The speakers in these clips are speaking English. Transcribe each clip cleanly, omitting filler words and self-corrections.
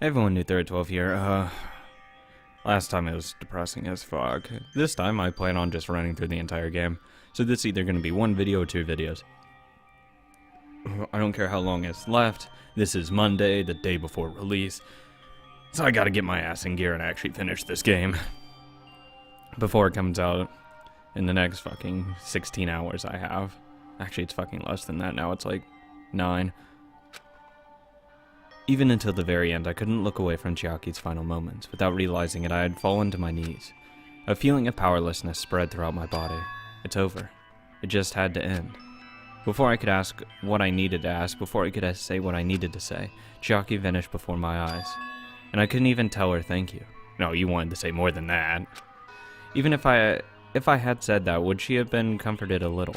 Everyone knew third 12 here. Last time it was depressing as fuck. This time I plan on just running through the entire game. So this is either going to be one video or two videos. I don't care how long it's left. This is Monday, the day before release. So I gotta get my ass in gear and actually finish this game. Before it comes out in the next fucking 16 hours I have. Actually, it's fucking less than that now. It's like 9. Even until the very end, I couldn't look away from Chiaki's final moments. Without realizing it, I had fallen to my knees. A feeling of powerlessness spread throughout my body. It's over. It just had to end. Before I could ask what I needed to ask, before I could say what I needed to say, Chiaki vanished before my eyes. And I couldn't even tell her thank you. No, you wanted to say more than that. Even if I had said that, would she have been comforted a little?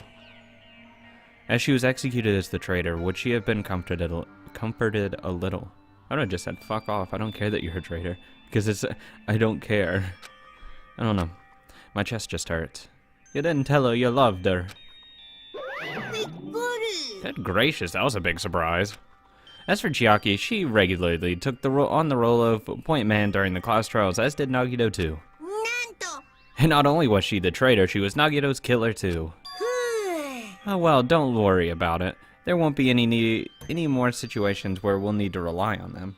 As she was executed as the traitor, would she have been comforted a little? I would have just said, fuck off, I don't care that you're a traitor. Because I don't care. I don't know. My chest just hurts. You didn't tell her you loved her. Good gracious, that was a big surprise. As for Chiaki, she regularly took the role of point man during the class trials, as did Nagito too. And not only was she the traitor, she was Nagito's killer too. Oh well, don't worry about it. There won't be any more situations where we'll need to rely on them.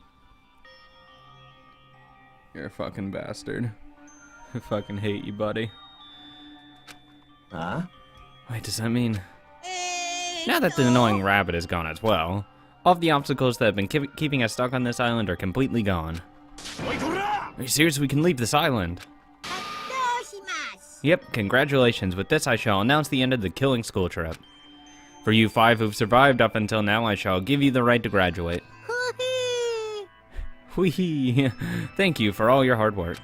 You're a fucking bastard. I fucking hate you, buddy. Huh? Wait, does that mean... Now that the annoying rabbit is gone as well, all of the obstacles that have been keeping us stuck on this island are completely gone. Are you serious? We can leave this island? Yep, congratulations. With this, I shall announce the end of the killing school trip. For you 5 who've survived up until now, I shall give you the right to graduate. Whee! Thank you for all your hard work.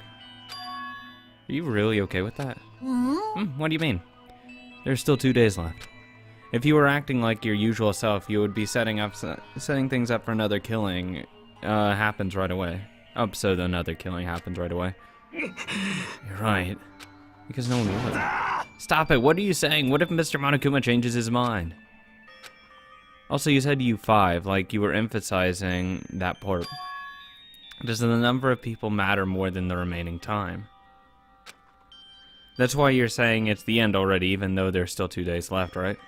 Are you really okay with that? What do you mean? There's still 2 days left. If you were acting like your usual self, you would be setting things up for another killing. Happens right away. So another killing happens right away. You're right. Because no one would. Stop it! What are you saying? What if Mr. Monokuma changes his mind? Also, you said you 5, like you were emphasizing that part. Does the number of people matter more than the remaining time? That's why you're saying it's the end already, even though there's still 2 days left, right?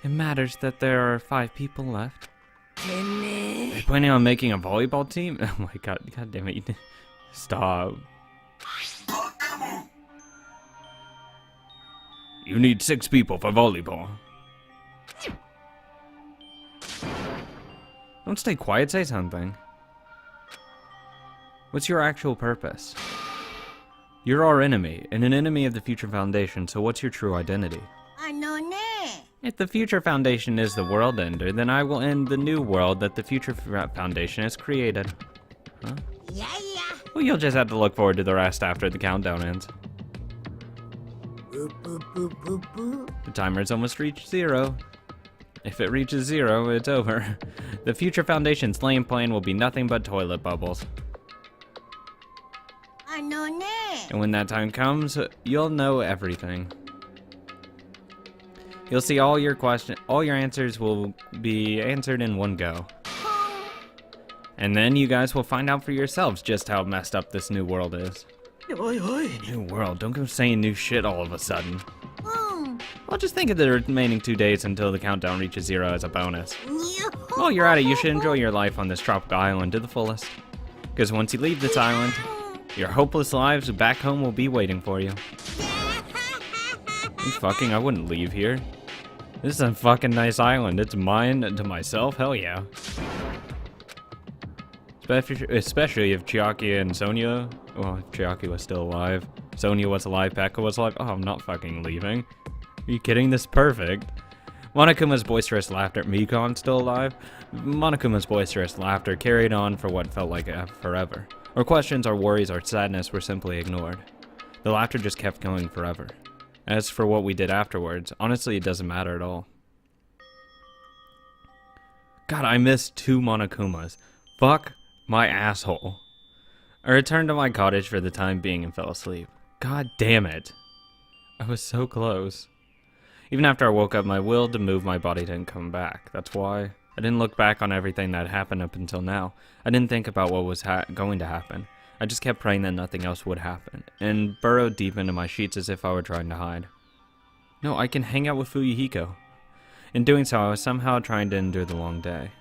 It matters that there are 5 people left. Are you planning on making a volleyball team? Oh my god, god damn it. Stop. You need 6 people for volleyball. Don't stay quiet, say something. What's your actual purpose? You're our enemy, and an enemy of the Future Foundation, so what's your true identity? If the Future Foundation is the world ender, then I will end the new world that the Future Foundation has created. Huh? Well, you'll just have to look forward to the rest after the countdown ends. The timer's almost reached 0. If it reaches 0, it's over. The Future Foundation's lame plan will be nothing but toilet bubbles. And when that time comes, you'll know everything. You'll see all your answers will be answered in one go. And then you guys will find out for yourselves just how messed up this new world is. New world? Don't go saying new shit all of a sudden. Well, just think of the remaining 2 days until the countdown reaches 0 as a bonus. While you're at it, you should enjoy your life on this tropical island to the fullest. Because once you leave this island, your hopeless lives back home will be waiting for you. I wouldn't leave here. This is a fucking nice island. It's mine to myself. Hell yeah. Especially if Chiaki and Sonia... Well, if Chiaki was still alive. Sonia was alive, Pekka was alive. Oh, I'm not fucking leaving. Are you kidding? This is perfect. Monokuma's boisterous laughter... Mikon's still alive? Monokuma's boisterous laughter carried on for what felt like forever. Our questions, our worries, our sadness were simply ignored. The laughter just kept going forever. As for what we did afterwards, honestly, it doesn't matter at all. God, I missed 2 Monokumas. Fuck my asshole. I returned to my cottage for the time being and fell asleep. God damn it. I was so close. Even after I woke up, my will to move my body didn't come back. That's why I didn't look back on everything that happened up until now. I didn't think about what was going to happen. I just kept praying that nothing else would happen, and burrowed deep into my sheets as if I were trying to hide. No, I can hang out with Fuyuhiko. In doing so, I was somehow trying to endure the long day.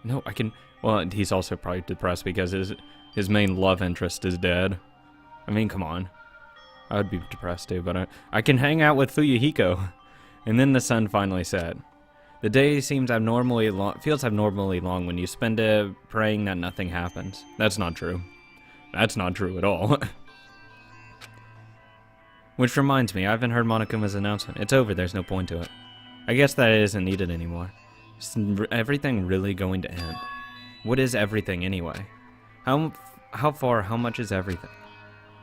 No, I can... Well, he's also probably depressed because his main love interest is dead. I mean, come on. I would be depressed too, but I can hang out with Fuyuhiko. And then the sun finally set. The day seems abnormally long, feels abnormally long when you spend it praying that nothing happens. That's not true. That's not true at all. Which reminds me, I haven't heard Monokuma's announcement. It's over, there's no point to it. I guess that it isn't needed anymore. Is everything really going to end? What is everything anyway? How far, how much is everything?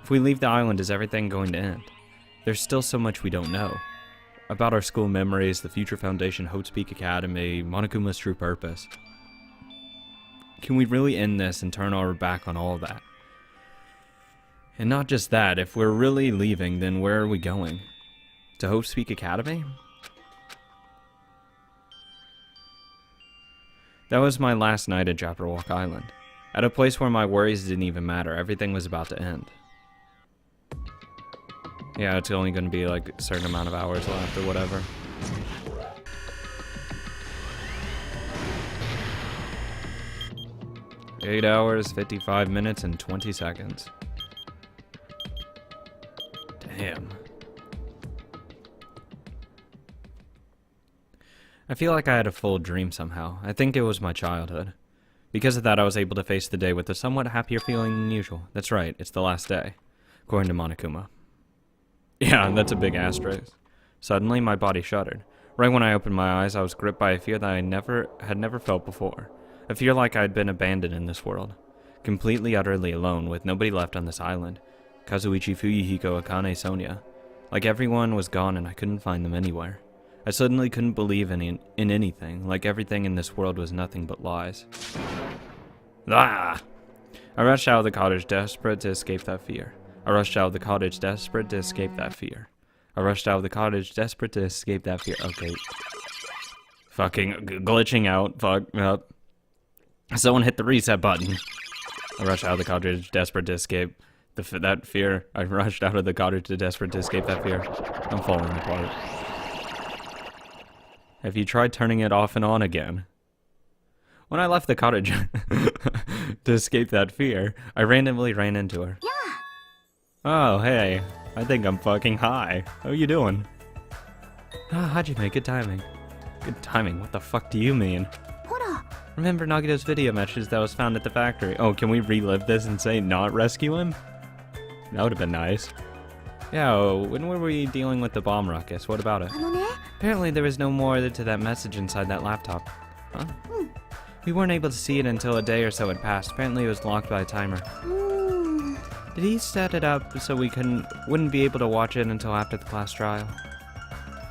If we leave the island, is everything going to end? There's still so much we don't know. About our school memories, the Future Foundation, Hope's Peak Academy, Monokuma's true purpose. Can we really end this and turn our back on all of that? And not just that, if we're really leaving, then where are we going? To Hope's Peak Academy? That was my last night at Jabberwock Island. At a place where my worries didn't even matter, everything was about to end. Yeah, it's only going to be like a certain amount of hours left or whatever. Eight hours, 55 minutes, and 20 seconds. Damn. I feel like I had a full dream somehow. I think it was my childhood. Because of that, I was able to face the day with a somewhat happier feeling than usual. That's right, it's the last day, according to Monokuma. Yeah, that's a big asterisk. Suddenly, my body shuddered. Right when I opened my eyes, I was gripped by a fear that I had never felt before. A fear like I had been abandoned in this world. Completely, utterly alone, with nobody left on this island. Kazuichi, Fuyuhiko, Akane, Sonia. Like everyone was gone and I couldn't find them anywhere. I suddenly couldn't believe in anything, like everything in this world was nothing but lies. Ah! I rushed out of the cottage, desperate to escape that fear. I rushed out of the cottage, desperate to escape that fear. I rushed out of the cottage, desperate to escape that fear. Okay. Fucking glitching out. Fuck up. Someone hit the reset button. I rushed out of the cottage, desperate to escape that fear. I rushed out of the cottage, desperate to escape that fear. I'm falling apart. Have you tried turning it off and on again? When I left the cottage to escape that fear, I randomly ran into her. Yeah. Oh, hey. I think I'm fucking high. How you doing? Ah, Hajime, good timing. Good timing? What the fuck do you mean? Remember Nagito's video message that was found at the factory? Oh, can we relive this and say not rescue him? That would have been nice. Yeah, when were we dealing with the bomb ruckus? What about it? Apparently there was no more to that message inside that laptop. Huh? We weren't able to see it until a day or so had passed. Apparently it was locked by a timer. Did he set it up so we wouldn't be able to watch it until after the class trial?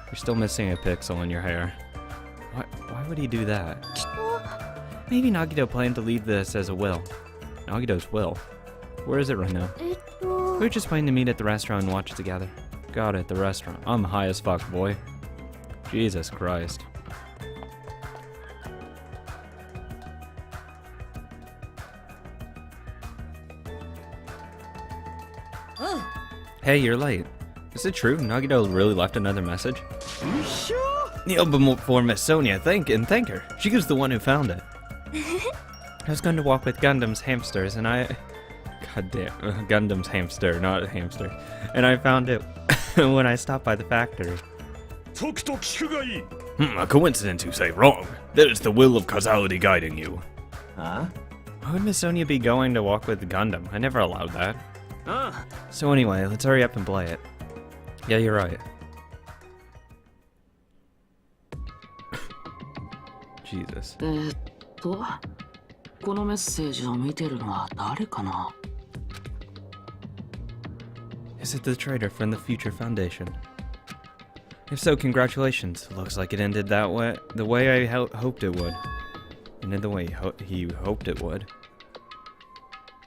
You're still missing a pixel in your hair. Why would he do that? Maybe Nagito planned to leave this as a will. Nagito's will? Where is it right now? We were just planning to meet at the restaurant and watch it together. Got it, the restaurant. I'm high as fuck, boy. Jesus Christ. Hey, you're late. Is it true? Nagito really left another message? You sure? Kneel before Miss Sonia, thank her. She was the one who found it. I was going to walk with Gundam's hamsters, and goddamn, Gundam's hamster, not a hamster. And I found it when I stopped by the factory. A coincidence, you say? Wrong. That is the will of causality guiding you. Huh? Why would Miss Sonia be going to walk with Gundam? I never allowed that. So anyway, let's hurry up and play it. Yeah, you're right. Jesus. Is it the traitor from the Future Foundation? If so, congratulations. Looks like it ended the way I hoped it would. Ended the way he hoped it would.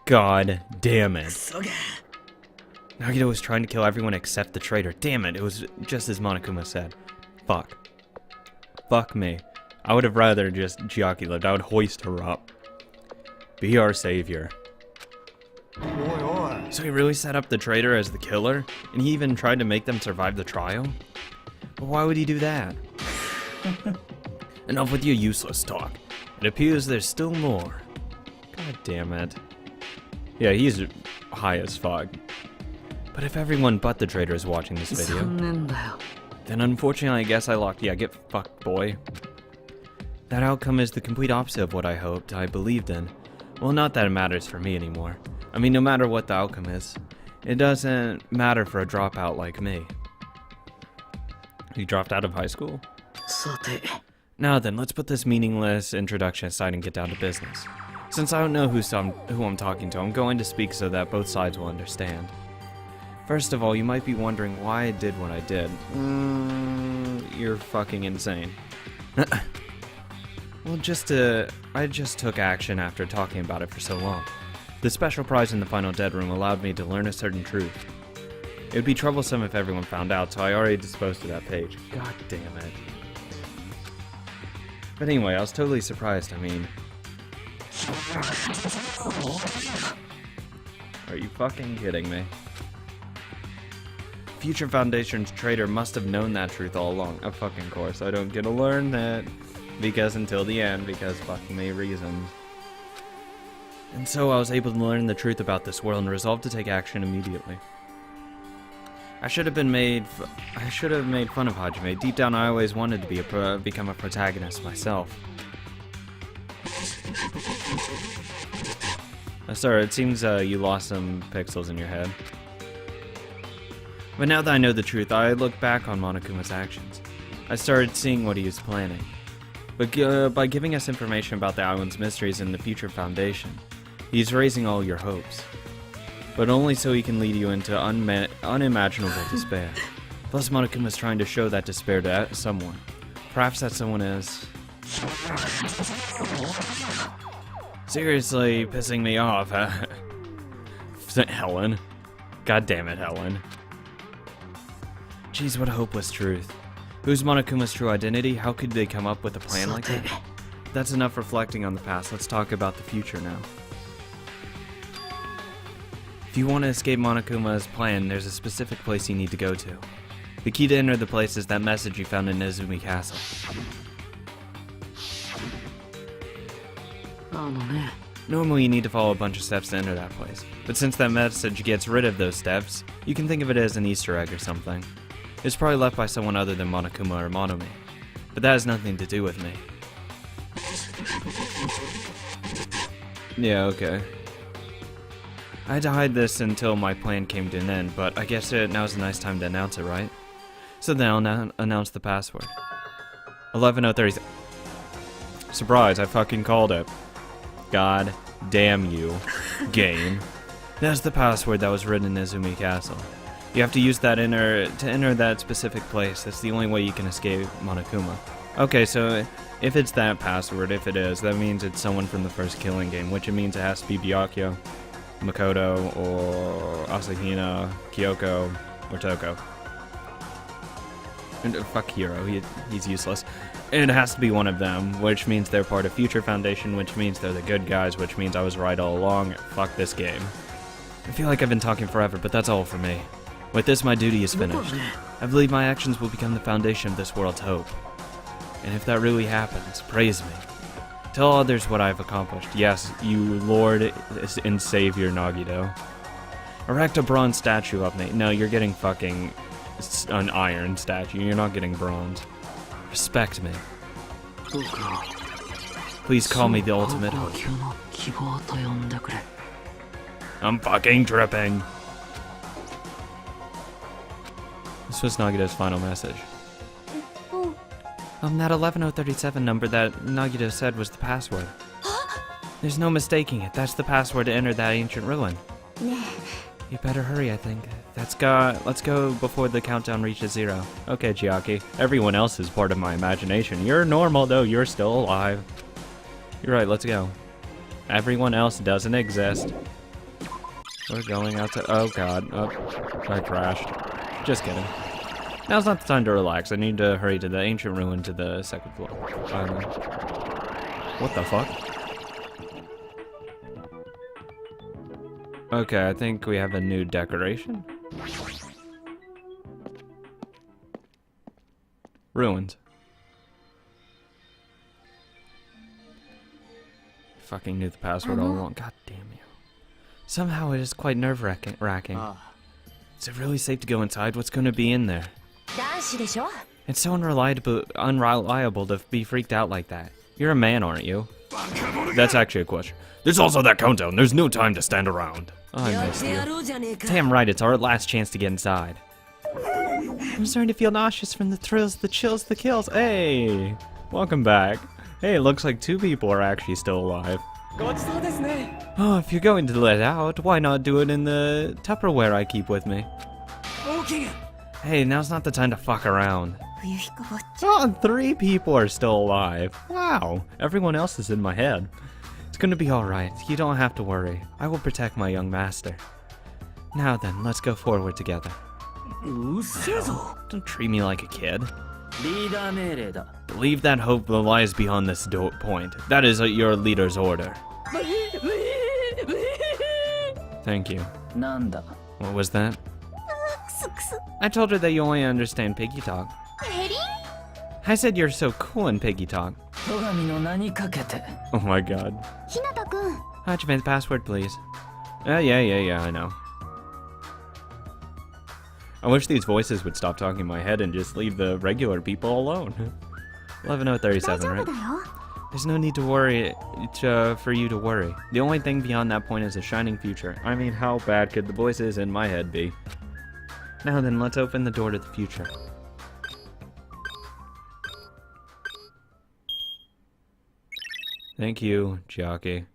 God damn it. Nagito was trying to kill everyone except the traitor. Damn it, it was just as Monokuma said. Fuck. Fuck me. I would have rather just Chiaki lived. I would hoist her up. Be our savior. So he really set up the traitor as the killer? And he even tried to make them survive the trial? But why would he do that? Enough with your useless talk. It appears there's still more. God damn it. Yeah, he's high as fuck. But if everyone but the traitor is watching this video, then unfortunately I guess I locked. Yeah, get fucked, boy. That outcome is the complete opposite of what I hoped, I believed in. Well, not that it matters for me anymore. I mean, no matter what the outcome is, it doesn't matter for a dropout like me. You dropped out of high school? Now then, let's put this meaningless introduction aside and get down to business. Since I don't know who I'm talking to, I'm going to speak so that both sides will understand. First of all, you might be wondering why I did what I did. You're fucking insane. Well, I just took action after talking about it for so long. The special prize in the final dead room allowed me to learn a certain truth. It would be troublesome if everyone found out, so I already disposed of that page. God damn it. But anyway, I was totally surprised, I mean... Are you fucking kidding me? Future Foundation's traitor must have known that truth all along. Of fucking course, I don't get to learn that. Because until the end, because fucking me reasons. And so I was able to learn the truth about this world and resolved to take action immediately. I should have made fun of Hajime. Deep down, I always wanted to become a protagonist myself. Sorry, it seems you lost some pixels in your head. But now that I know the truth, I look back on Monokuma's actions. I started seeing what he was planning. But by giving us information about the island's mysteries and the future foundation, he's raising all your hopes. But only so he can lead you into unimaginable despair. Plus, Monokuma's trying to show that despair to someone. Perhaps that someone is... seriously pissing me off, huh? Helen. God damn it, Helen. Jeez, what a hopeless truth. Who's Monokuma's true identity? How could they come up with a plan like that? That's enough reflecting on the past. Let's talk about the future now. If you want to escape Monokuma's plan, there's a specific place you need to go to. The key to enter the place is that message you found in Nezumi Castle. Normally you need to follow a bunch of steps to enter that place, but since that message gets rid of those steps, you can think of it as an Easter egg or something. It's probably left by someone other than Monokuma or Monomi, but that has nothing to do with me. Yeah, okay. I had to hide this until my plan came to an end, but I guess now's a nice time to announce it, right? So then I'll announce the password. 11030. Surprise, I fucking called it. God damn you, game. That's the password that was written in Nezumi Castle. You have to use that to enter that specific place. That's the only way you can escape Monokuma. Okay, so if it's that password, if it is, that means it's someone from the first Killing Game, which it means it has to be Byakuya, Makoto, or Asahina, Kyoko, or Toko. And fuck Hiro, he's useless. It has to be one of them, which means they're part of Future Foundation, which means they're the good guys, which means I was right all along. Fuck this game. I feel like I've been talking forever, but that's all for me. With this, my duty is finished. I believe my actions will become the foundation of this world's hope. And if that really happens, praise me. Tell others what I've accomplished. Yes, you Lord and Savior Nagito. Erect a bronze statue of me. No, you're getting fucking an iron statue. You're not getting bronze. Respect me. Please call me the ultimate hope. I'm fucking tripping. This was Nagito's final message. That 11037 number that Nagito said was the password. There's no mistaking it. That's the password to enter that ancient ruin. You better hurry, I think. Let's go before the countdown reaches 0. Okay, Chiaki. Everyone else is part of my imagination. You're normal, though. You're still alive. You're right, let's go. Everyone else doesn't exist. We're going outside. Oh god. Oh, I crashed. Just kidding. Now's not the time to relax. I need to hurry to the ancient ruin to the second floor. Finally. What the fuck? Okay, I think we have a new decoration. Ruins. Fucking knew the password all along. God damn you. Somehow it is quite nerve-wracking. Is it really safe to go inside? What's going to be in there? It's so unreliable to be freaked out like that. You're a man, aren't you? That's actually a question. There's also that countdown. There's no time to stand around. Oh, I missed you. Damn right, it's our last chance to get inside. I'm starting to feel nauseous from the thrills, the chills, the kills. Hey, welcome back. Hey, it looks like 2 people are actually still alive. Oh, if you're going to let out, why not do it in the Tupperware I keep with me? Hey, now's not the time to fuck around. Oh, 3 people are still alive. Wow, everyone else is in my head. It's gonna be alright, you don't have to worry. I will protect my young master. Now then, let's go forward together. Don't treat me like a kid. Believe that hope lies beyond this point. That is your leader's order. Thank you. What was that? I told her that you only understand piggy talk. I said you're so cool in piggy talk. Oh my god. Hachime's password, please. Yeah, I know. I wish these voices would stop talking in my head and just leave the regular people alone. 11:37, right? There's no need to worry, for you to worry. The only thing beyond that point is a shining future. I mean, how bad could the voices in my head be? Now then, let's open the door to the future. Thank you, Chiaki.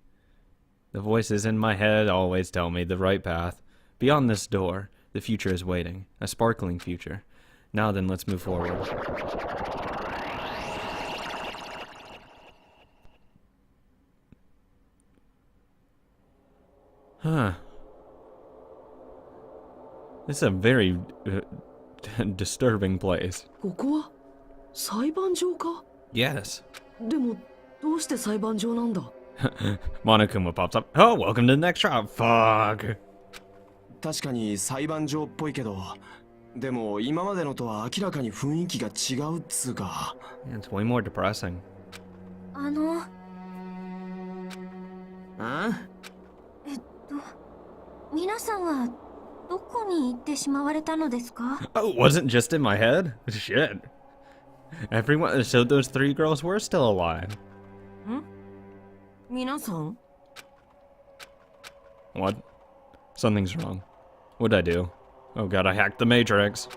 The voices in my head always tell me the right path. Beyond this door, the future is waiting. A sparkling future. Now then, let's move forward. Huh. This is a very disturbing place. Yes. Monokuma pops up. Oh, welcome to the next trial. Fuck. 確かに裁判所っぽいけど、でも今までのとは明らかに雰囲気が違うっつうか。It's way more depressing. 皆さんはどこに行ってしまわれたのですか? Oh, it wasn't just in my head? Shit. Everyone, so those 3 girls were still alive. 皆さん? What? Something's wrong. What'd I do? Oh god, I hacked the Matrix.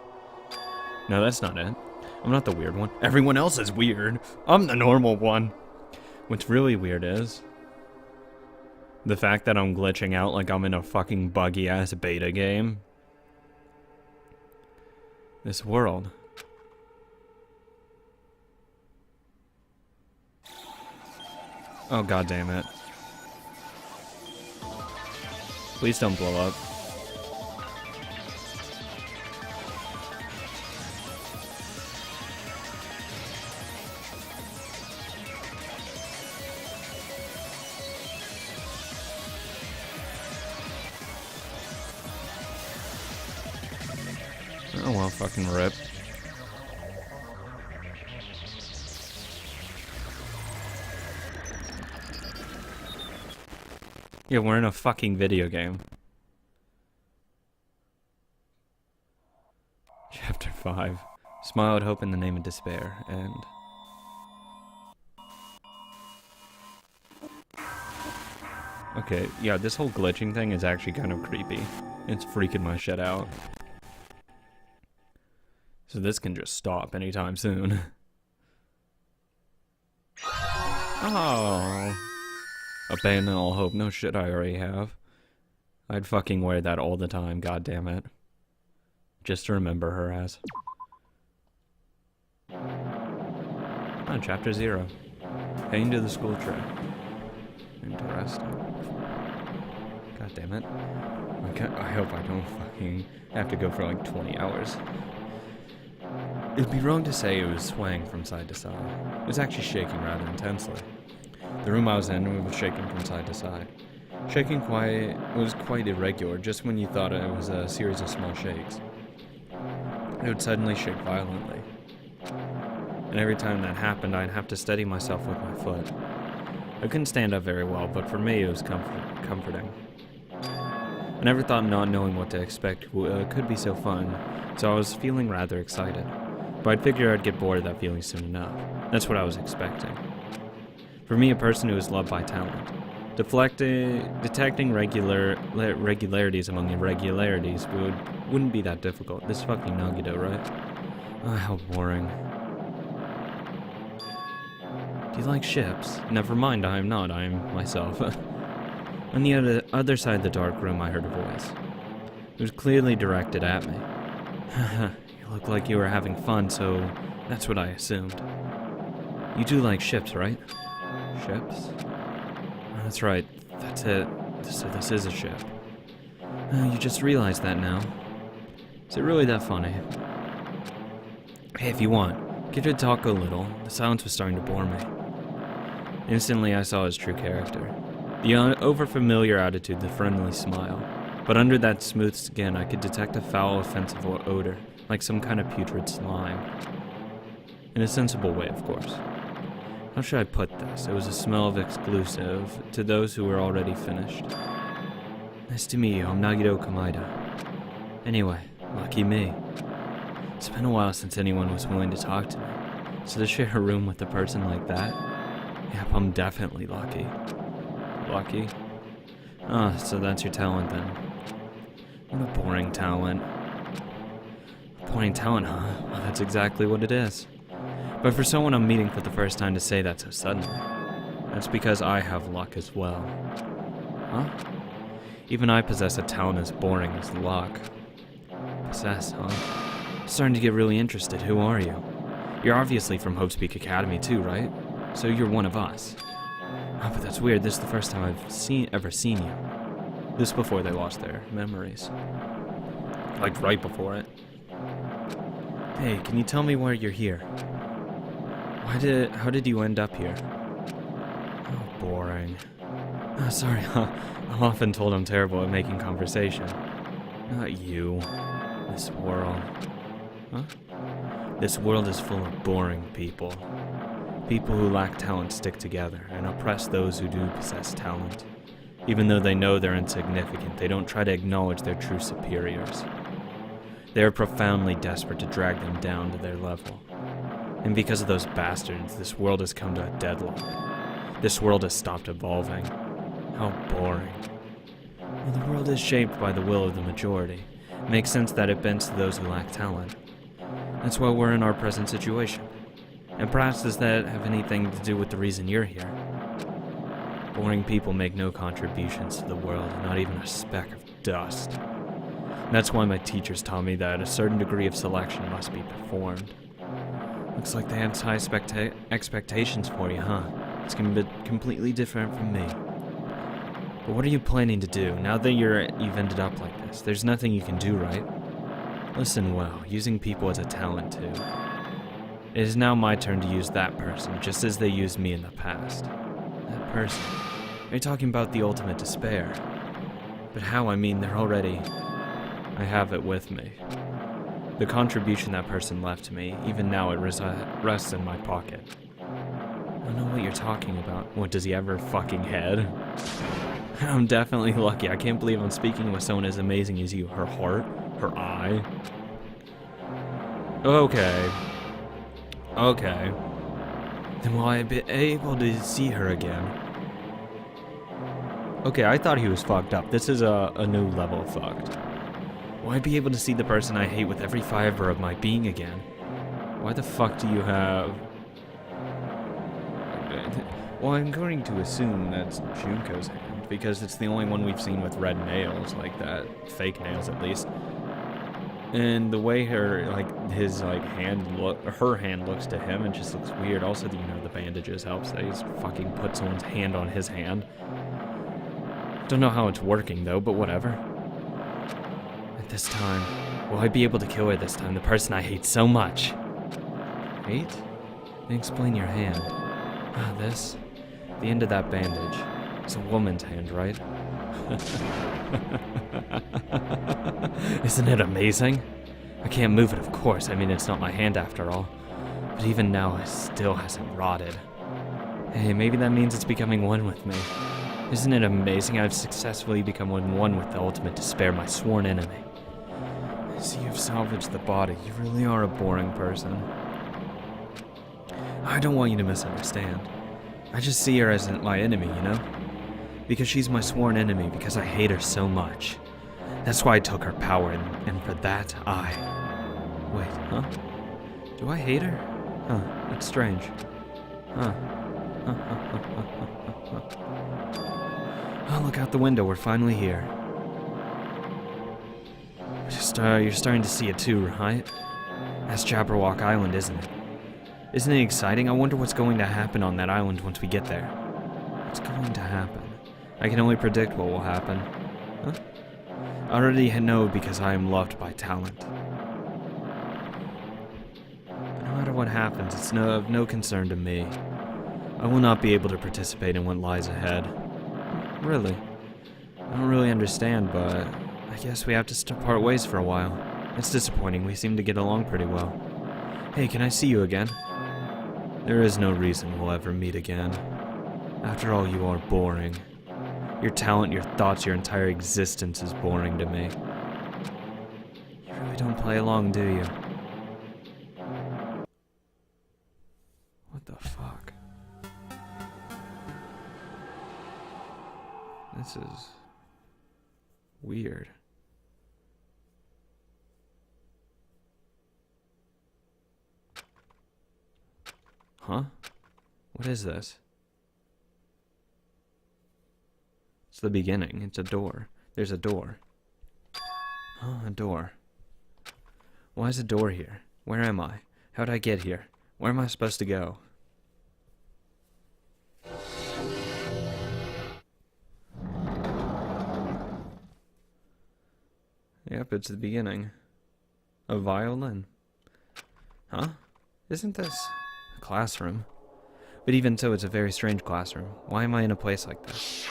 No, that's not it. I'm not the weird one. Everyone else is weird. I'm the normal one. What's really weird is the fact that I'm glitching out like I'm in a fucking buggy-ass beta game. This world. Oh, god damn it. Please don't blow up. Oh well, fucking rip. Yeah, we're in a fucking video game. Chapter 5. Smile at hope in the name of despair. And... okay, yeah, this whole glitching thing is actually kind of creepy. It's freaking my shit out. So this can just stop anytime soon. Oh. Abandon all hope. No shit, I already have. I'd fucking wear that all the time, god damn it. Just to remember her as. Oh, chapter 0. Heading to the school trip. Interesting. God damn it. I hope I don't fucking have to go for like 20 hours. It'd be wrong to say it was swaying from side to side. It was actually shaking rather intensely. The room I was in was shaking from side to side. Shaking was quite irregular, just when you thought it was a series of small shakes. It would suddenly shake violently. And every time that happened, I'd have to steady myself with my foot. I couldn't stand up very well, but for me it was comforting. I never thought not knowing what to expect could be so fun, so I was feeling rather excited. But I'd figure I'd get bored of that feeling soon enough. That's what I was expecting. For me, a person who is loved by talent, detecting regularities among irregularities wouldn't be that difficult. This fucking Nagito, right? Oh, how boring. Do you like ships? Never mind, I am not. I am myself. On the other side of the dark room, I heard a voice. It was clearly directed at me. You look like you were having fun, so that's what I assumed. You do like ships, right? Ships? That's right. That's it. So this is a ship. You just realized that now. Is it really that funny? Hey, if you want, get to talk a little. The silence was starting to bore me. Instantly, I saw his true character. The overfamiliar attitude, the friendly smile. But under that smooth skin, I could detect a foul, offensive odor, like some kind of putrid slime. In a sensible way, of course. How should I put this? It was a smell of exclusive to those who were already finished. Nice to meet you, I'm Nagito Kamida. Anyway, lucky me. It's been a while since anyone was willing to talk to me, so to share a room with a person like that? Yep, I'm definitely lucky. Lucky? Ah, so that's your talent then. What a boring talent. Boring talent, huh? Well, that's exactly what it is. But for someone I'm meeting for the first time to say that so suddenly, that's because I have luck as well. Huh? Even I possess a talent as boring as luck. Possess, huh? Starting to get really interested. Who are you? You're obviously from Hope's Peak Academy too, right? So you're one of us. Oh, but that's weird. This is the first time I've ever seen you. This before they lost their memories. Like right before it. Hey, can you tell me why you're here? How did you end up here? Oh, boring. Oh, sorry, I'm often told I'm terrible at making conversation. Not you. This world. Huh? This world is full of boring people. People who lack talent stick together and oppress those who do possess talent. Even though they know they're insignificant, they don't try to acknowledge their true superiors. They are profoundly desperate to drag them down to their level. And because of those bastards, this world has come to a deadlock. This world has stopped evolving. How boring. Well, the world is shaped by the will of the majority. It makes sense that it bends to those who lack talent. That's why we're in our present situation. And perhaps does that have anything to do with the reason you're here? Boring people make no contributions to the world, not even a speck of dust. That's why my teachers taught me that a certain degree of selection must be performed. Looks like they have high expectations for you, huh? It's gonna be completely different from me. But what are you planning to do, now that you've ended up like this? There's nothing you can do, right? Listen well, using people as a talent too. It is now my turn to use that person, just as they used me in the past. That person? Are you talking about the ultimate despair? But how? I mean, they're already... I have it with me. The contribution that person left to me, even now it rests in my pocket. I don't know what you're talking about. What, does he have her fucking head? I'm definitely lucky. I can't believe I'm speaking with someone as amazing as you. Her heart? Her eye? Okay. Okay. Then will I be able to see her again? Okay, I thought he was fucked up. This is a new level of fucked. Will I be able to see the person I hate with every fiber of my being again? Why the fuck do you have... Well, I'm going to assume that's Junko's hand, because it's the only one we've seen with red nails like that. Fake nails, at least. And the way her hand looks to him, it just looks weird. Also, you know, the bandages helps that he's fucking put someone's hand on his hand. Don't know how it's working though, but whatever. At this time, will I be able to kill her this time, the person I hate so much? Hate? Then explain your hand. Ah, this? The end of that bandage. It's a woman's hand, right? Isn't it amazing? I can't move it, of course. I mean, it's not my hand after all. But even now, it still hasn't rotted. Hey, maybe that means it's becoming one with me. Isn't it amazing I've successfully become one with the ultimate despair, my sworn enemy? So you've salvaged the body. You really are a boring person. I don't want you to misunderstand. I just see her as my enemy, you know? Because she's my sworn enemy, because I hate her so much. That's why I took her power, and for that, Wait, huh? Do I hate her? Huh, that's strange. Huh. Oh, look out the window, we're finally here. You're starting to see it too, right? That's Jabberwock Island, isn't it? Isn't it exciting? I wonder what's going to happen on that island once we get there. What's going to happen? I can only predict what will happen. Huh? I already know because I am loved by talent. No matter what happens, it's of no concern to me. I will not be able to participate in what lies ahead. Really? I don't really understand, but I guess we have to part ways for a while. It's disappointing, we seem to get along pretty well. Hey, can I see you again? There is no reason we'll ever meet again. After all, you are boring. Your talent, your thoughts, your entire existence is boring to me. You really don't play along, do you? What the fuck? This is weird. Huh? What is this? It's the beginning. It's a door. There's a door. Oh, a door. Why is a door here? Where am I? How'd I get here? Where am I supposed to go? Yep, it's the beginning. A violin. Huh? Isn't this a classroom? But even so, it's a very strange classroom. Why am I in a place like this?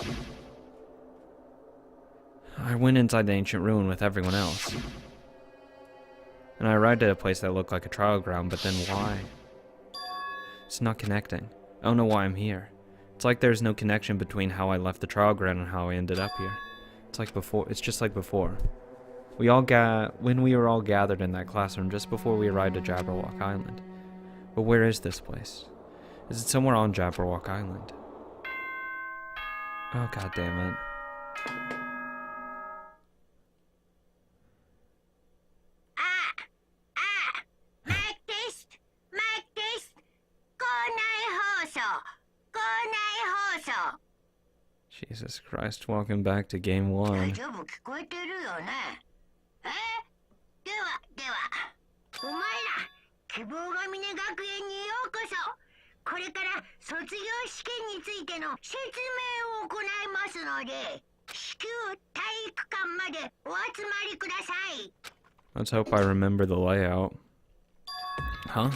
I went inside the ancient ruin with everyone else. And I arrived at a place that looked like a trial ground, but then why? It's not connecting. I don't know why I'm here. It's like there's no connection between how I left the trial ground and how I ended up here. It's like before. It's just like before. When we were all gathered in that classroom just before we arrived at Jabberwock Island. But where is this place? Is it somewhere on Jabberwock Island? Oh, god damn it. Jesus Christ, welcome back to game 1. Let's hope I remember the layout. Huh?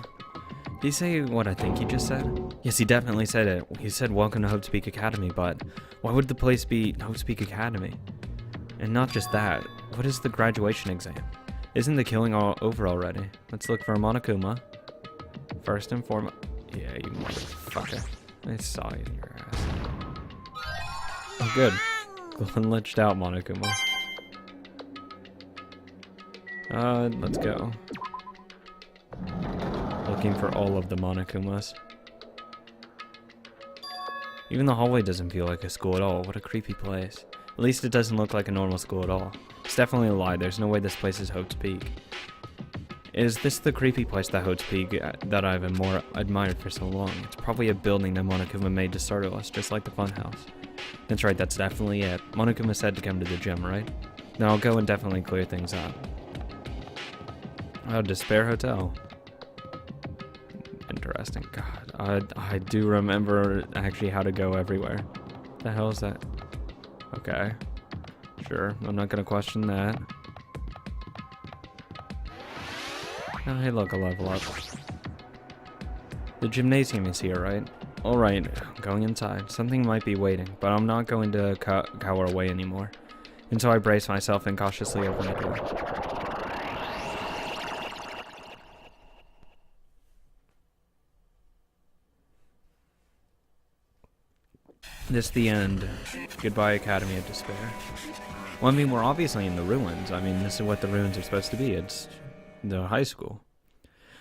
Did he say what I think he just said? Yes, he definitely said it. He said, welcome to Hope Speak Academy, but why would the place be Hope Speak Academy? And not just that, what is the graduation exam? Isn't the killing all over already? Let's look for a Monokuma. First and foremost. Yeah, you motherfucker. I saw you in your ass. Oh, good. Glitched out Monokuma. Let's go. Looking for all of the Monokumas. Even the hallway doesn't feel like a school at all. What a creepy place. At least it doesn't look like a normal school at all. It's definitely a lie. There's no way this place is Hope's Peak. Is this the creepy place that Hope's Peak that I've admired for so long? It's probably a building that Monokuma made to startle us, just like the funhouse. That's right, that's definitely it. Monokuma said to come to the gym, right? Now I'll go and definitely clear things up. Oh, Despair Hotel. Interesting. God, I do remember actually how to go everywhere. The hell is that? Okay. Sure, I'm not gonna question that. Oh, hey, look, a level up. The gymnasium is here, right? Alright, going inside. Something might be waiting, but I'm not going to cower away anymore. And so I brace myself and cautiously open the door. This the end. Goodbye, Academy of Despair. Well, I mean, we're obviously in the ruins. I mean, this is what the ruins are supposed to be. It's the high school.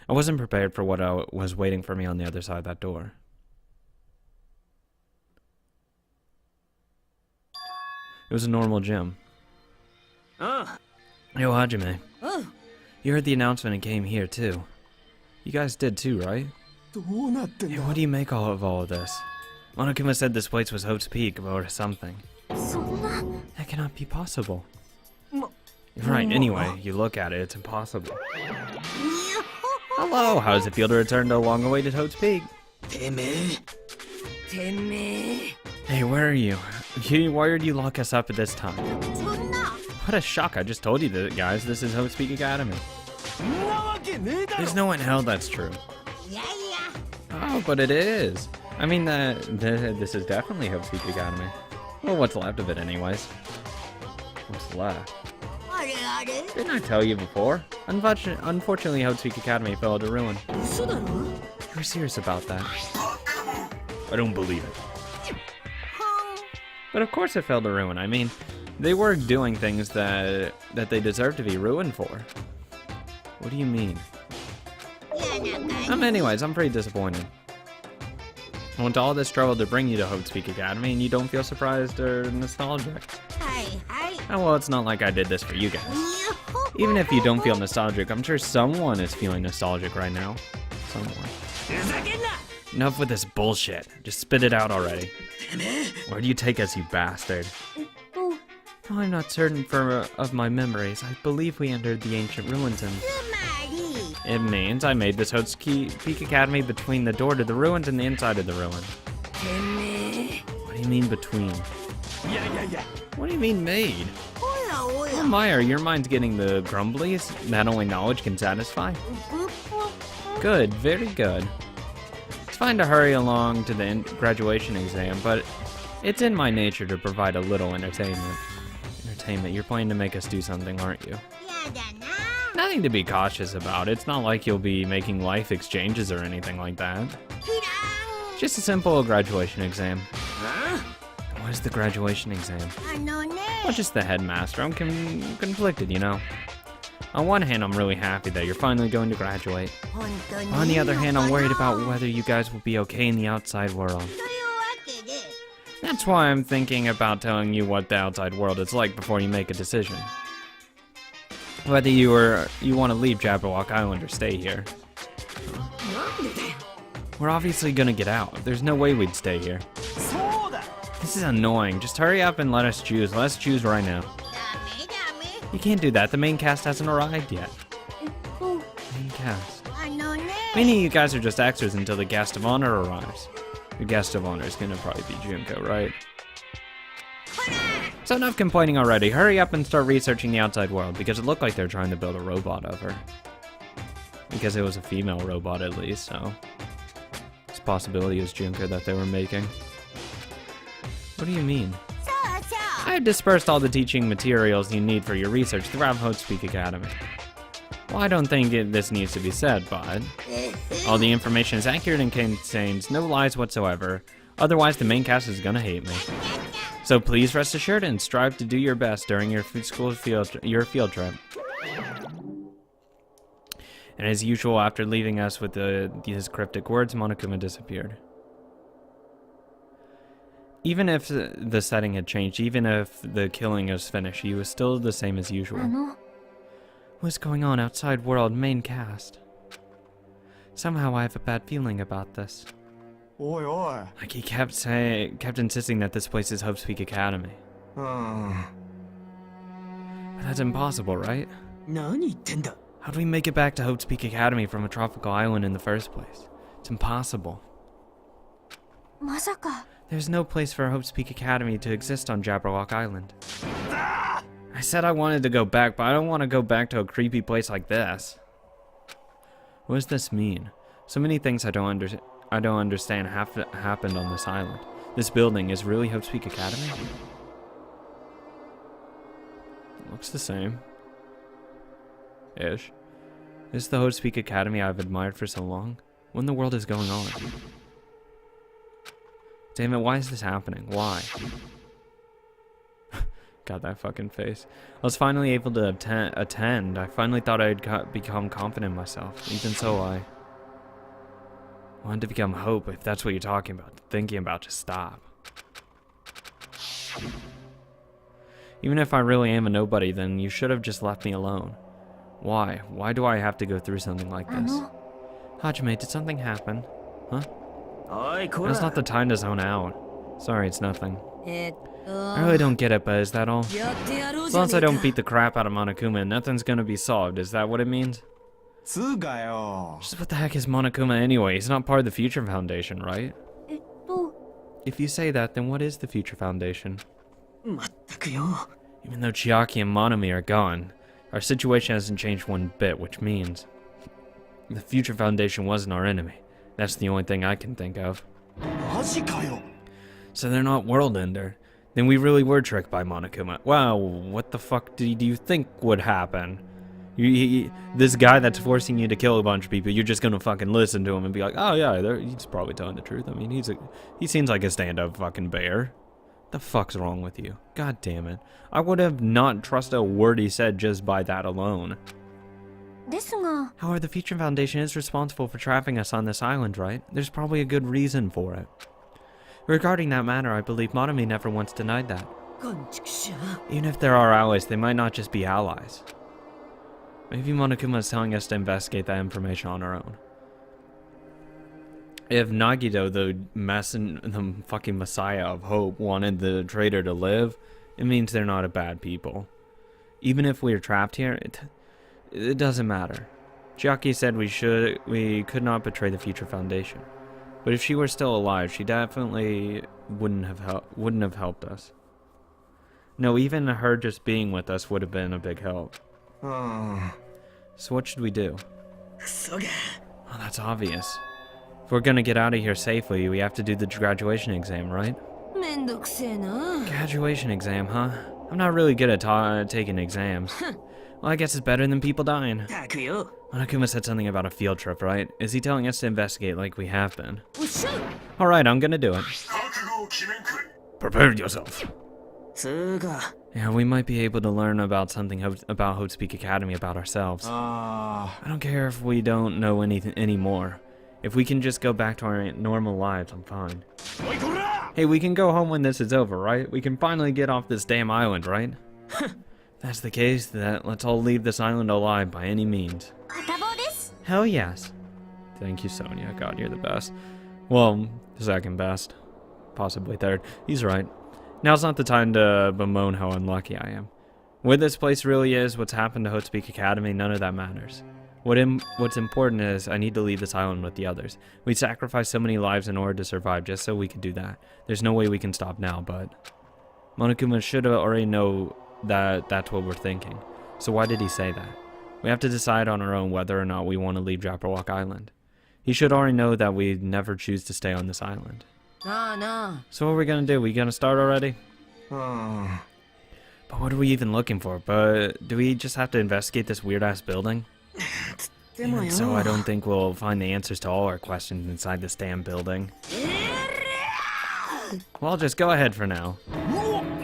I wasn't prepared for what was waiting for me on the other side of that door. It was a normal gym. Yo, Hajime. You heard the announcement and came here, too. You guys did, too, right? Yo, what do you make of all of this? Monokuma said this place was Hope's Peak, or something. That cannot be possible. Right, anyway, you look at it, it's impossible. Hello, how does it feel to return to the long-awaited Hope's Peak? Hey, where are you? Why did you lock us up at this time? What a shock, I just told you that, guys, this is Hope's Peak Academy. There's no way in hell that's true. Oh, but it is. I mean, this is definitely Hope's Peak Academy. Well, what's left of it anyways? What's left? Didn't I tell you before? Unfortunately, Hope's Peak Academy fell to ruin. You're serious about that? I don't believe it. But of course it fell to ruin. I mean, they were doing things that they deserve to be ruined for. What do you mean? Anyways, I'm pretty disappointed. I went to all this trouble to bring you to Hope's Peak Academy, and you don't feel surprised or nostalgic. Oh, well, it's not like I did this for you guys. Even if you don't feel nostalgic, I'm sure someone is feeling nostalgic right now. Someone. Enough with this bullshit. Just spit it out already. Where do you take us, you bastard? Oh, I'm not certain of my memories. I believe we entered the ancient ruins and... It means I made this Hope's Peak Academy between the door to the ruins and the inside of the ruin. What do you mean between? What do you mean made? Oh, Meyer, your mind's getting the grumblies that only knowledge can satisfy? Good, very good. It's fine to hurry along to the graduation exam, but it's in my nature to provide a little entertainment. You're planning to make us do something, aren't you? Nothing to be cautious about. It's not like you'll be making life exchanges or anything like that. Just a simple graduation exam. What is the graduation exam? Well, just the headmaster. I'm conflicted, you know. On one hand, I'm really happy that you're finally going to graduate. On the other hand, I'm worried about whether you guys will be okay in the outside world. That's why I'm thinking about telling you what the outside world is like before you make a decision. Whether you want to leave Jabberwock Island or stay here. We're obviously gonna get out. There's no way we'd stay here. This is annoying. Just hurry up and let us choose. Let us choose right now. You can't do that. The main cast hasn't arrived yet. Main cast. Meaning you guys are just extras until the guest of honor arrives. The guest of honor is gonna probably be Junko, right? So enough complaining already. Hurry up and start researching the outside world, because it looked like they're trying to build a robot of her. Because it was a female robot at least, so... This possibility is Junko that they were making. What do you mean? I have dispersed all the teaching materials you need for your research throughout Hope's Peak Academy. Well, I don't think this needs to be said, but... all the information is accurate and contains no lies whatsoever. Otherwise, the main cast is gonna hate me. So please rest assured and strive to do your best during your field trip. And as usual, after leaving us with these cryptic words, Monokuma disappeared. Even if the setting had changed, even if the killing was finished, he was still the same as usual. What's going on outside world main cast? Somehow I have a bad feeling about this. Like he kept insisting that this place is Hope's Peak Academy. But that's impossible, right? How do we make it back to Hope's Peak Academy from a tropical island in the first place? It's impossible. まさか。 There's no place for Hope's Peak Academy to exist on Jabberwock Island. I said I wanted to go back, but I don't want to go back to a creepy place like this. What does this mean? So many things I don't understand have happened on this island. This building is really Hope's Peak Academy? Looks the same. Ish. This is the Hope's Peak Academy I've admired for so long. What in the world is going on? Damn it, why is this happening? Why? Got that fucking face. I was finally able to attend. I finally thought I'd become confident in myself. Even so, I wanted to become Hope, if that's what you're talking about. Thinking about, just stop. Even if I really am a nobody, then you should have just left me alone. Why? Why do I have to go through something like this? Hajime, did something happen? Huh? Now's not the time to zone out. Sorry, it's nothing. I really don't get it, but is that all? As long as I don't beat the crap out of Monokuma, nothing's gonna be solved. Is that what it means? Just what the heck is Monokuma anyway? He's not part of the Future Foundation, right? If you say that, then what is the Future Foundation? Even though Chiaki and Monami are gone, our situation hasn't changed one bit, which means the Future Foundation wasn't our enemy. That's the only thing I can think of. So they're not World Ender. Then we really were tricked by Monokuma. Wow, what the fuck do you think would happen? This guy that's forcing you to kill a bunch of people, you're just gonna fucking listen to him and be like, oh yeah, he's probably telling the truth. I mean, he seems like a stand-up fucking bear. The fuck's wrong with you? God damn it. I would have not trusted a word he said just by that alone. However, the Future Foundation is responsible for trapping us on this island, right? There's probably a good reason for it. Regarding that matter, I believe Monami never once denied that. Even if there are allies, they might not just be allies. Maybe Monokuma is telling us to investigate that information on our own. If Nagito, the fucking messiah of hope, wanted the traitor to live, it means they're not a bad people. Even if we're trapped here, it doesn't matter. Chiaki said we could not betray the Future Foundation. But if she were still alive, she definitely wouldn't have helped us. No, even her just being with us would have been a big help. So what should we do? Oh, that's obvious. If we're gonna get out of here safely, we have to do the graduation exam, right? Graduation exam, huh? I'm not really good at taking exams. Well, I guess it's better than people dying. Monokuma said something about a field trip, right? Is he telling us to investigate like we have been? Alright, I'm gonna do it. Prepare yourself. Yeah, we might be able to learn about something about Hope's Peak Academy about ourselves. I don't care if we don't know anything anymore. If we can just go back to our normal lives, I'm fine. Hey, we can go home when this is over, right? We can finally get off this damn island, right? If that's the case, let's all leave this island alive by any means. Hell yes. Thank you, Sonia. God, you're the best. Well, second best. Possibly third. He's right. Now's not the time to bemoan how unlucky I am. Where this place really is, what's happened to Hope's Peak Academy, none of that matters. What's important is I need to leave this island with the others. We sacrificed so many lives in order to survive just so we could do that. There's no way we can stop now, but Monokuma should already know that that's what we're thinking. So why did he say that? We have to decide on our own whether or not we want to leave Jabberwock Island. He should already know that we'd never choose to stay on this island. So what are we gonna do? We gonna start already? But what are we even looking for? But do we just have to investigate this weird-ass building? Even so, I don't think we'll find the answers to all our questions inside this damn building. Well, just go ahead for now.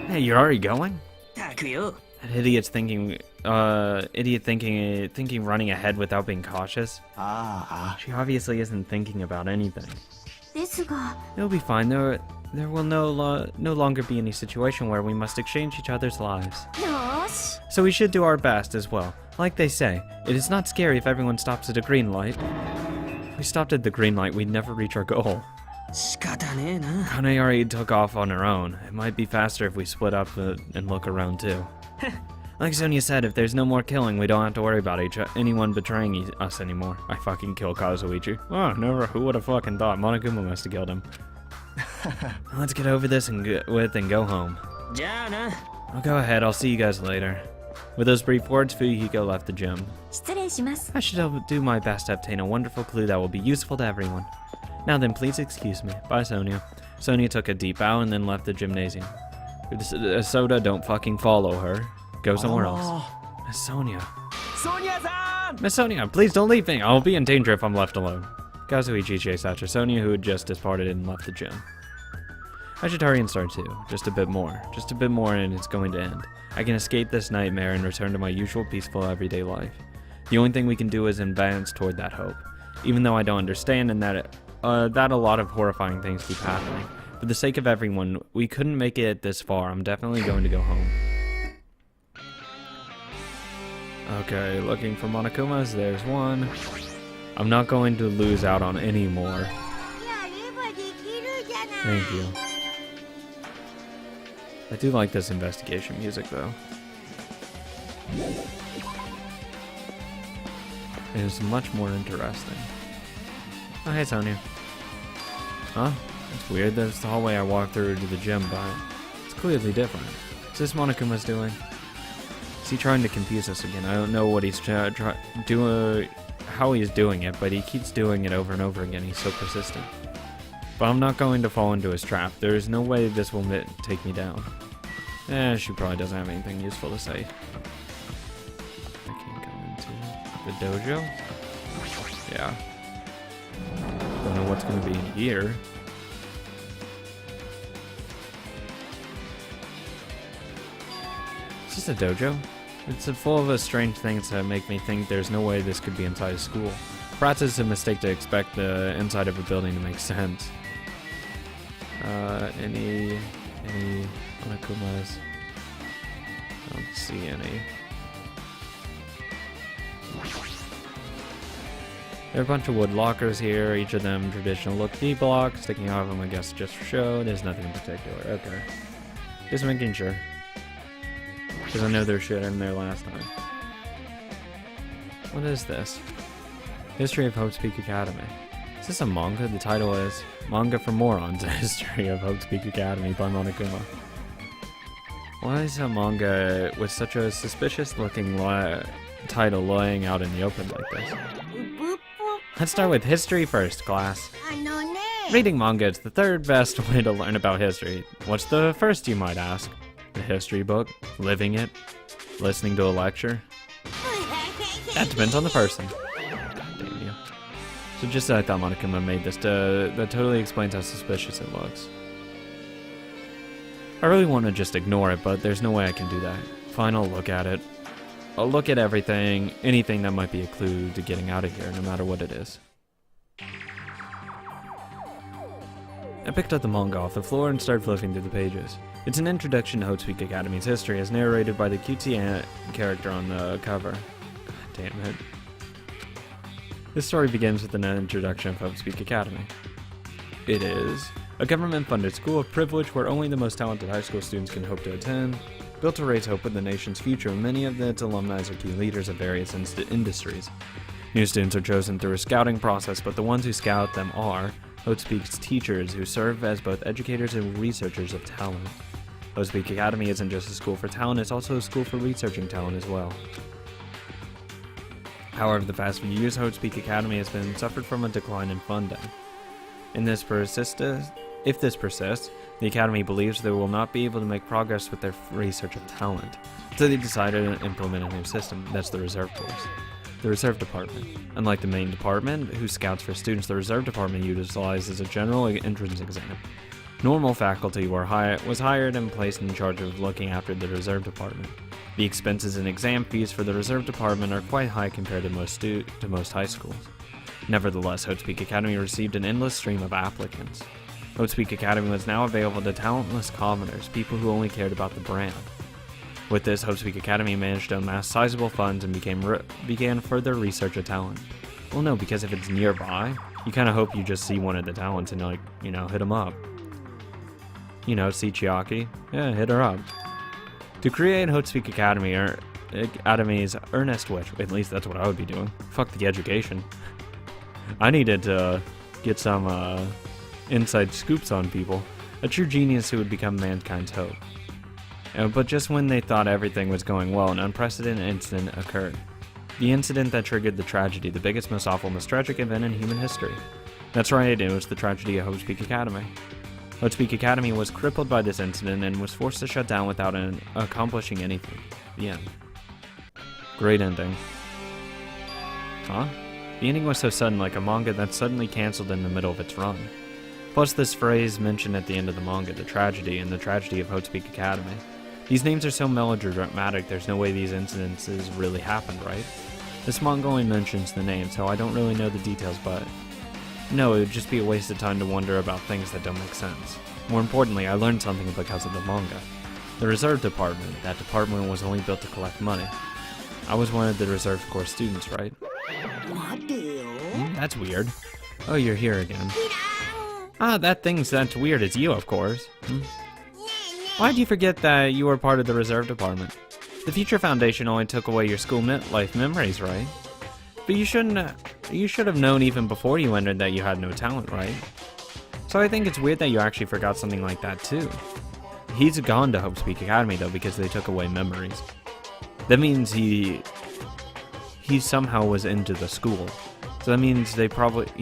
Hey, you're already going? That idiot's thinking running ahead without being cautious. She obviously isn't thinking about anything. It'll be fine. There will no longer be any situation where we must exchange each other's lives. So we should do our best as well. Like they say, it is not scary if everyone stops at a green light. If we stopped at the green light, we'd never reach our goal. Kane already took off on her own. It might be faster if we split up and look around too. Like Sonia said, if there's no more killing, we don't have to worry about anyone betraying us anymore. I fucking killed Kazuichi. Oh, never. Who would have fucking thought? Monokuma must have killed him. Let's get over this and go home. じゃあな。 I'll go ahead, I'll see you guys later. With those brief words, Fuyuhiko left the gym. 失礼します。 I should do my best to obtain a wonderful clue that will be useful to everyone. Now then, please excuse me. Bye, Sonia. Sonia took a deep bow and then left the gymnasium. Soda, don't fucking follow her. Go somewhere else. Miss Sonia. Sonia-san! Miss Sonia, please don't leave me. I'll be in danger if I'm left alone. Kazuichi chased after Sonia, who had just departed and left the gym. I should hurry and start too. Just a bit more. Just a bit more and it's going to end. I can escape this nightmare and return to my usual peaceful everyday life. The only thing we can do is advance toward that hope. Even though I don't understand and that a lot of horrifying things keep happening. For the sake of everyone, we couldn't make it this far. I'm definitely going to go home. Okay, looking for Monokumas. There's one. I'm not going to lose out on any more. Thank you. I do like this investigation music though. It is much more interesting. Oh, hey Sonia. Huh? It's weird. That's the hallway I walked through to the gym, but it's clearly different. What's this Monokuma's doing? Is he trying to confuse us again? I don't know what he's how he's doing it, but he keeps doing it over and over again. He's so persistent. But I'm not going to fall into his trap. There is no way this will take me down. She probably doesn't have anything useful to say. I can't come into the dojo? Yeah. Don't know what's going to be in here. Is this a dojo? It's full of strange things that make me think there's no way this could be inside a school. Perhaps it's a mistake to expect the inside of a building to make sense. Any Monokumas? I don't see any. There are a bunch of wood lockers here, each of them traditional look D-blocks, sticking out of them I guess just for show. There's nothing in particular. Okay. Just making sure. Because I know there's shit in there last time. What is this? History of Hope's Peak Academy. Is this a manga? The title is Manga for Morons, A History of Hope's Peak Academy by Monokuma. Why is a manga with such a suspicious looking title laying out in the open like this? Let's start with history first, class. Reading manga is the third best way to learn about history. What's the first, you might ask? A history book? Living it? Listening to a lecture? That depends on the person. God damn you. So just as I thought Monokuma made this, that totally explains how suspicious it looks. I really want to just ignore it, but there's no way I can do that. Fine, I'll look at it. I'll look at everything, anything that might be a clue to getting out of here, no matter what it is. I picked up the manga off the floor and started flipping through the pages. It's an introduction to Hope's Peak Academy's history as narrated by the cutesy character on the cover. God damn it. This story begins with an introduction of Hope's Peak Academy. It is a government-funded school of privilege where only the most talented high school students can hope to attend. Built to raise hope in the nation's future, many of its alumni are key leaders of various industries. New students are chosen through a scouting process, but the ones who scout them are Hope's Peak's teachers, who serve as both educators and researchers of talent. Hope's Peak Academy isn't just a school for talent, it's also a school for researching talent as well. However, the past few years, Hope's Peak Academy has been suffered from a decline in funding. If this persists, the Academy believes they will not be able to make progress with their research of talent. So they decided to implement a new system. That's the Reserve Force. The Reserve Department. Unlike the main department, who scouts for students, the Reserve Department utilizes a general entrance exam. Normal faculty was hired and placed in charge of looking after the Reserve Department. The expenses and exam fees for the Reserve Department are quite high compared to most high schools. Nevertheless, Hope's Peak Academy received an endless stream of applicants. Hope's Peak Academy was now available to talentless commoners, people who only cared about the brand. With this, Hope's Peak Academy managed to amass sizable funds and began further research of talent. Well, no, because if it's nearby, you kind of hope you just see one of the talents and, hit them up. See Chiaki? Yeah, hit her up. To create Hope's Peak Academy's earnest wish, at least that's what I would be doing. Fuck the education. I needed to get some inside scoops on people, a true genius who would become mankind's hope. But just when they thought everything was going well, an unprecedented incident occurred. The incident that triggered the tragedy, the biggest, most awful, most tragic event in human history. That's right, it was the tragedy of Hope's Peak Academy. Hope's Peak Academy was crippled by this incident and was forced to shut down without accomplishing anything. The end. Great ending. Huh? The ending was so sudden, like a manga that's suddenly cancelled in the middle of its run. Plus this phrase mentioned at the end of the manga, the tragedy, and the tragedy of Hope's Peak Academy. These names are so melodramatic, there's no way these incidences really happened, right? This manga only mentions the name, so I don't really know the details, but no, it would just be a waste of time to wonder about things that don't make sense. More importantly, I learned something because of the manga. The reserve department, that department was only built to collect money. I was one of the reserve corps students, right? That's weird. Oh, you're here again. Ah, that's weird. It's you, of course. Why'd you forget that you were part of the reserve department? The Future Foundation only took away your school life memories, right? But you should have known even before you entered that you had no talent, right? So I think it's weird that you actually forgot something like that too. He's gone to Hope's Peak Academy though because they took away memories. That means he somehow was into the school. So that means he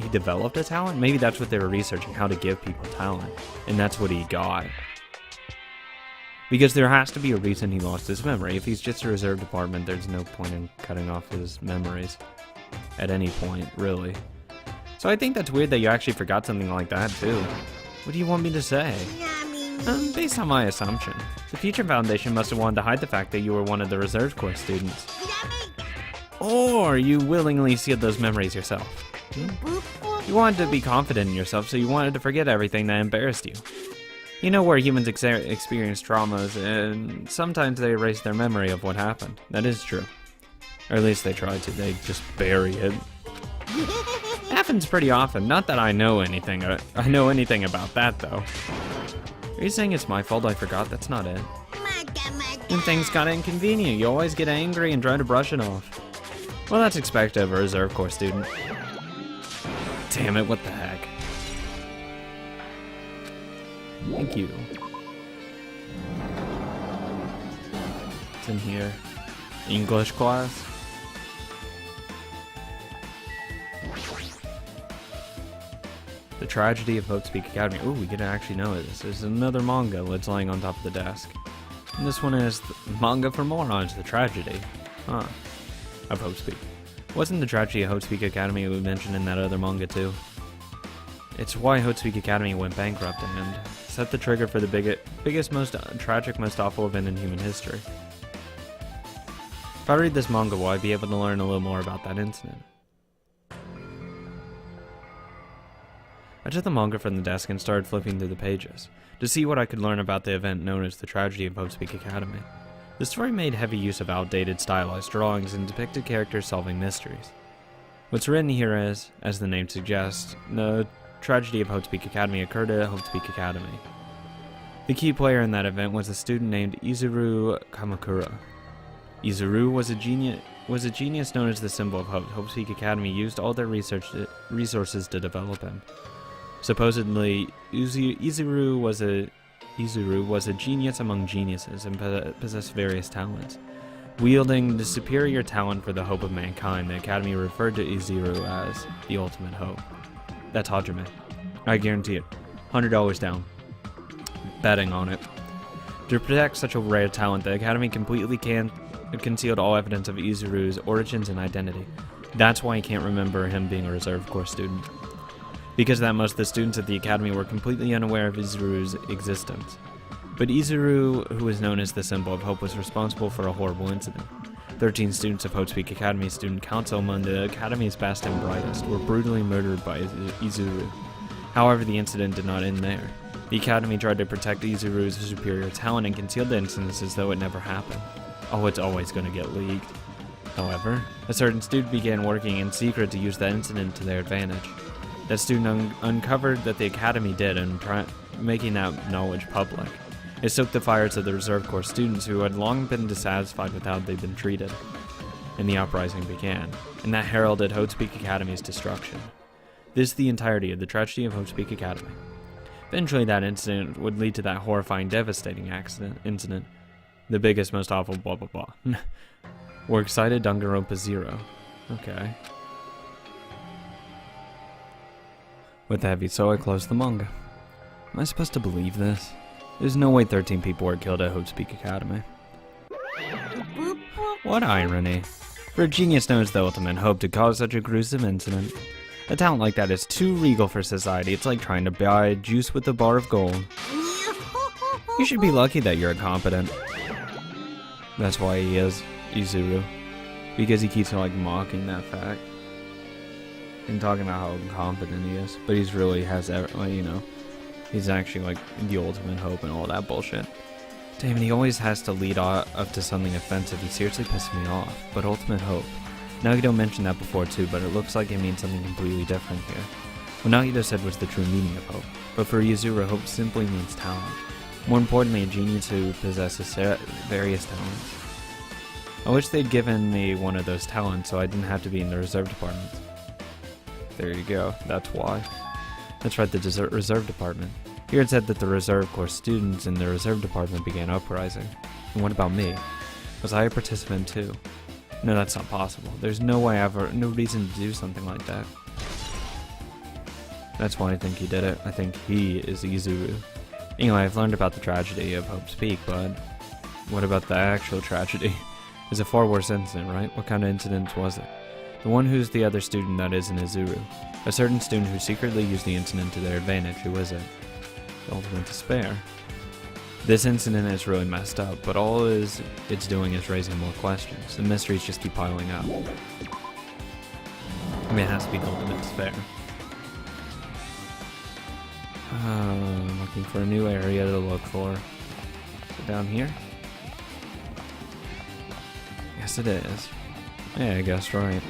developed a talent? Maybe that's what they were researching, how to give people talent. And that's what he got. Because there has to be a reason he lost his memory. If he's just a reserve department, there's no point in cutting off his memories. At any point, really. So I think that's weird that you actually forgot something like that, too. What do you want me to say? Based on my assumption, the Future Foundation must have wanted to hide the fact that you were one of the reserve corps students. Or you willingly sealed those memories yourself. You wanted to be confident in yourself, so you wanted to forget everything that embarrassed you. You know where humans experience traumas, and sometimes they erase their memory of what happened. That is true. Or at least they try to. They just bury it. Happens pretty often. Not that I know anything. I know anything about that, though. Are you saying it's my fault I forgot? That's not it. When things got inconvenient, you always get angry and try to brush it off. Well, that's expected of a reserve corps student. Damn it, what the heck. Thank you. It's in here. English class. The Tragedy of Hope's Peak Academy. Ooh, we get to actually know this. There's another manga that's lying on top of the desk. And this one is Manga for Morons, The Tragedy. Huh. Of Hope's Peak. Wasn't the Tragedy of Hope's Peak Academy we mentioned in that other manga too? It's why Hope's Peak Academy went bankrupt and set the trigger for the biggest, most tragic, most awful event in human history. If I read this manga, will I be able to learn a little more about that incident? I took the manga from the desk and started flipping through the pages, to see what I could learn about the event known as the Tragedy of Hope's Peak Academy. The story made heavy use of outdated stylized drawings and depicted characters solving mysteries. What's written here is, as the name suggests, the Tragedy of Hope's Peak Academy occurred at Hope's Peak Academy. The key player in that event was a student named Izuru Kamakura. Izuru was a genius known as the symbol of hope. Hope's Peak Academy used all their resources to develop him. Supposedly, Izuru was a genius among geniuses and possessed various talents. Wielding the superior talent for the hope of mankind, the Academy referred to Izuru as the ultimate hope. That's Hajime. I guarantee it. $100 down. Betting on it. To protect such a rare talent, the Academy completely concealed all evidence of Izuru's origins and identity. That's why you can't remember him being a reserve corps student. Because of that, most of the students at the Academy were completely unaware of Izuru's existence. But Izuru, who was known as the symbol of hope, was responsible for a horrible incident. 13 students of Hope's Peak Academy Student Council, among the Academy's best and brightest, were brutally murdered by Izuru. However, the incident did not end there. The Academy tried to protect Izuru's superior talent and concealed the incidents as though it never happened. Oh, it's always going to get leaked. However, a certain student began working in secret to use that incident to their advantage. That student uncovered that the Academy did and making that knowledge public. It stoked the fires of the Reserve Corps students who had long been dissatisfied with how they'd been treated. And the uprising began, and that heralded Hope's Peak Academy's destruction. This is the entirety of the Tragedy of Hope's Peak Academy. Eventually, that incident would lead to that horrifying, devastating incident. The biggest, most awful, blah blah blah. We're excited, Danganronpa 0. Okay. With a heavy sigh, I closed the manga. Am I supposed to believe this? There's no way 13 people were killed at Hope Speak Academy. What irony. For a genius known as the ultimate hope to cause such a gruesome incident. A talent like that is too regal for society. It's like trying to buy juice with a bar of gold. You should be lucky that you're incompetent. That's why he is Izuru. Because he keeps like mocking that fact. And talking about how incompetent he is. But he's really has, you know, he's actually like the ultimate hope and all that bullshit. Damn it, he always has to lead up to something offensive. He seriously pisses me off. But ultimate hope. Nagito mentioned that before too, but it looks like it means something completely different here. What Nagito said was the true meaning of hope. But for Izuru, hope simply means talent. More importantly, a genius who possesses various talents. I wish they'd given me one of those talents so I didn't have to be in the reserve department. There you go, that's why. That's right, the reserve department. Here it said that the reserve corps students in the reserve department began uprising. And what about me? Was I a participant too? No, that's not possible. There's no way no reason to do something like that. That's why I think he did it. I think he is Izuru. Anyway, I've learned about the tragedy of Hope's Peak, but what about the actual tragedy? It's a far worse incident, right? What kind of incident was it? The one who's the other student that isn't Izuru. A certain student who secretly used the incident to their advantage. Who is it? The ultimate despair. This incident is really messed up, but all it's doing is raising more questions. The mysteries just keep piling up. I mean, it has to be the ultimate despair. I'm looking for a new area to look for. Is it down here? Yes, it is. Yeah, I guess right.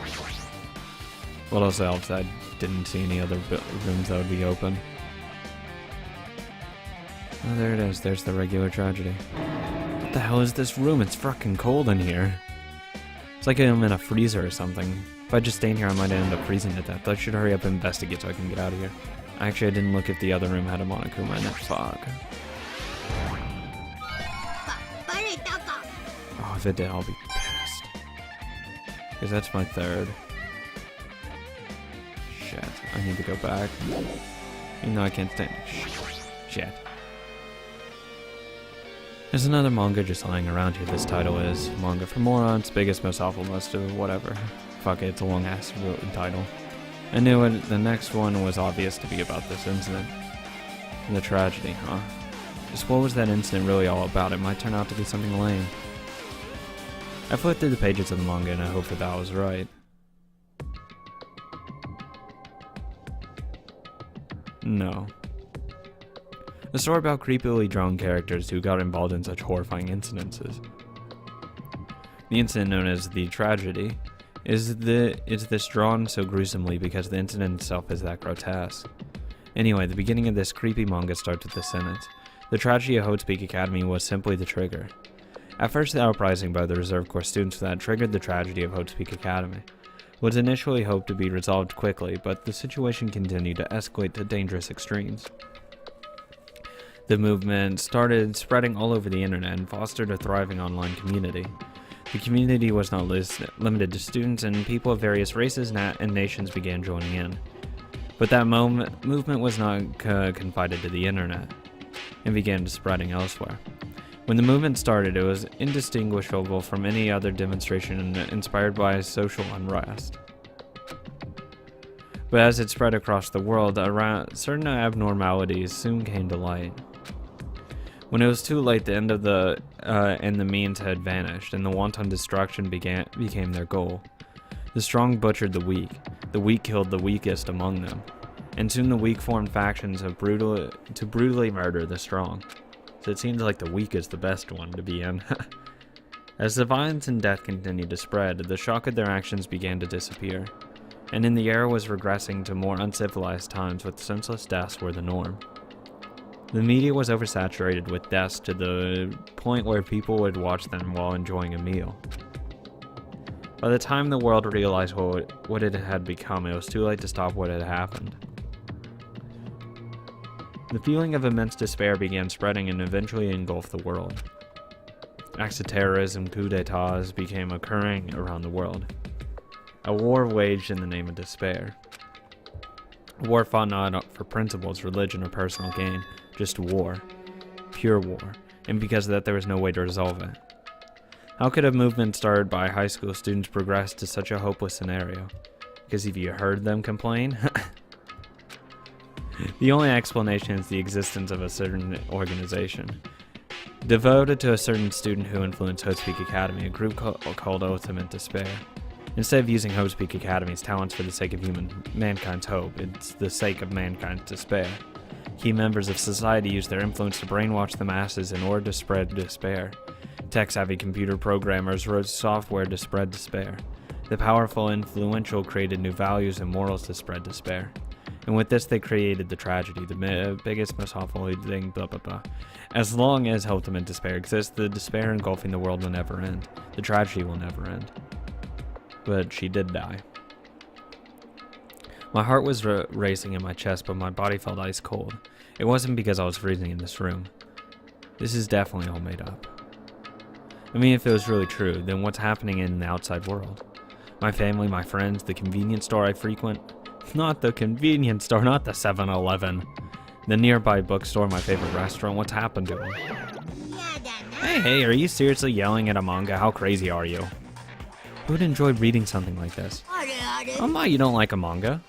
What else helps? I didn't see any other rooms that would be open. Oh, there it is. There's the regular tragedy. What the hell is this room? It's fucking cold in here. It's like I'm in a freezer or something. If I just stay in here, I might end up freezing to death. I should hurry up and investigate so I can get out of here. Actually, I didn't look if the other room had a Monokuma in it. Fuck. Oh, if it did, I'll be pissed. Because that's my third. Shit. I need to go back. Even though I can't stand it. Shit. There's another manga just lying around here. This title is Manga for Morons, Biggest, Most Awful, Most of Whatever. Fuck it, it's a long ass title. I knew it. The next one was obvious to be about this incident. The tragedy, huh? Just what was that incident really all about? It might turn out to be something lame. I flipped through the pages of the manga and I hope that I was right. No. A story about creepily drawn characters who got involved in such horrifying incidences. The incident known as the tragedy is this drawn so gruesomely because the incident itself is that grotesque. Anyway, the beginning of this creepy manga starts with this sentence. The tragedy of Hope Speak Academy was simply the trigger. At first, the uprising by the Reserve Corps students that triggered the tragedy of Hope Speak Academy was initially hoped to be resolved quickly, but the situation continued to escalate to dangerous extremes. The movement started spreading all over the internet and fostered a thriving online community. The community was not limited to students, and people of various races and nations began joining in. But that movement was not confined to the internet, and began spreading elsewhere. When the movement started, it was indistinguishable from any other demonstration inspired by social unrest. But as it spread across the world, certain abnormalities soon came to light. When it was too late, the end of and the means had vanished, and the wanton destruction became their goal. The strong butchered the weak killed the weakest among them, and soon the weak formed factions to brutally murder the strong. So it seems like the weak is the best one to be in. As the violence and death continued to spread, the shock of their actions began to disappear, and in the era was regressing to more uncivilized times with senseless deaths were the norm. The media was oversaturated with deaths to the point where people would watch them while enjoying a meal. By the time the world realized what it had become, it was too late to stop what had happened. The feeling of immense despair began spreading and eventually engulfed the world. Acts of terrorism, coups d'etats became occurring around the world. A war waged in the name of despair. A war fought not for principles, religion, or personal gain, just war. Pure war. And because of that, there was no way to resolve it. How could a movement started by high school students progress to such a hopeless scenario? Because if you heard them complain? The only explanation is the existence of a certain organization. Devoted to a certain student who influenced Hotespeak Academy, a group called Ultimate Despair. Instead of using Hotespeak Academy's talents for the sake of mankind's hope, it's the sake of mankind's despair. Key members of society use their influence to brainwash the masses in order to spread despair. Tech-savvy computer programmers wrote software to spread despair. The powerful, influential created new values and morals to spread despair. And with this, they created the tragedy, the biggest, most awful thing, blah, blah, blah. As long as ultimate despair exists, the despair engulfing the world will never end. The tragedy will never end. But she did die. My heart was racing in my chest, but my body felt ice cold. It wasn't because I was freezing in this room. This is definitely all made up. I mean, if it was really true, then what's happening in the outside world? My family, my friends, the convenience store I frequent. Not the convenience store, not the 7-Eleven. The nearby bookstore, my favorite restaurant. What's happened to him? Hey, are you seriously yelling at a manga? How crazy are you? Who would enjoy reading something like this? Oh my, you don't like a manga?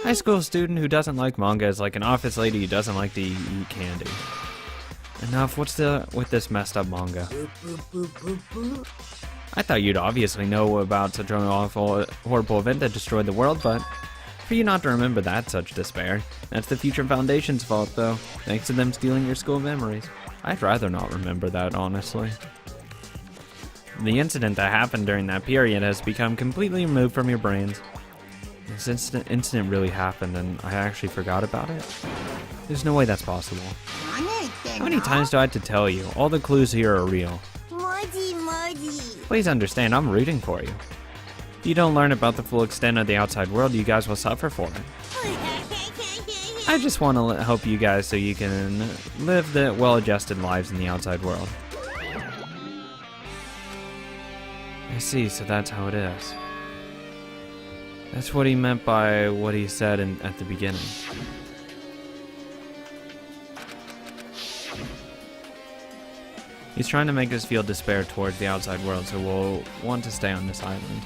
High school student who doesn't like manga is like an office lady who doesn't like to eat candy. Enough, what's with this messed up manga? I thought you'd obviously know about such an awful, horrible event that destroyed the world, but for you not to remember that such despair, that's the Future Foundation's fault though, thanks to them stealing your school memories. I'd rather not remember that, honestly. The incident that happened during that period has become completely removed from your brains. This incident really happened and I actually forgot about it? There's no way that's possible. How many times do I have to tell you? All the clues here are real. Please understand, I'm rooting for you. If you don't learn about the full extent of the outside world, you guys will suffer for it. I just want to help you guys so you can live the well-adjusted lives in the outside world. I see, so that's how it is. That's what he meant by what he said at the beginning. He's trying to make us feel despair towards the outside world, so we'll want to stay on this island.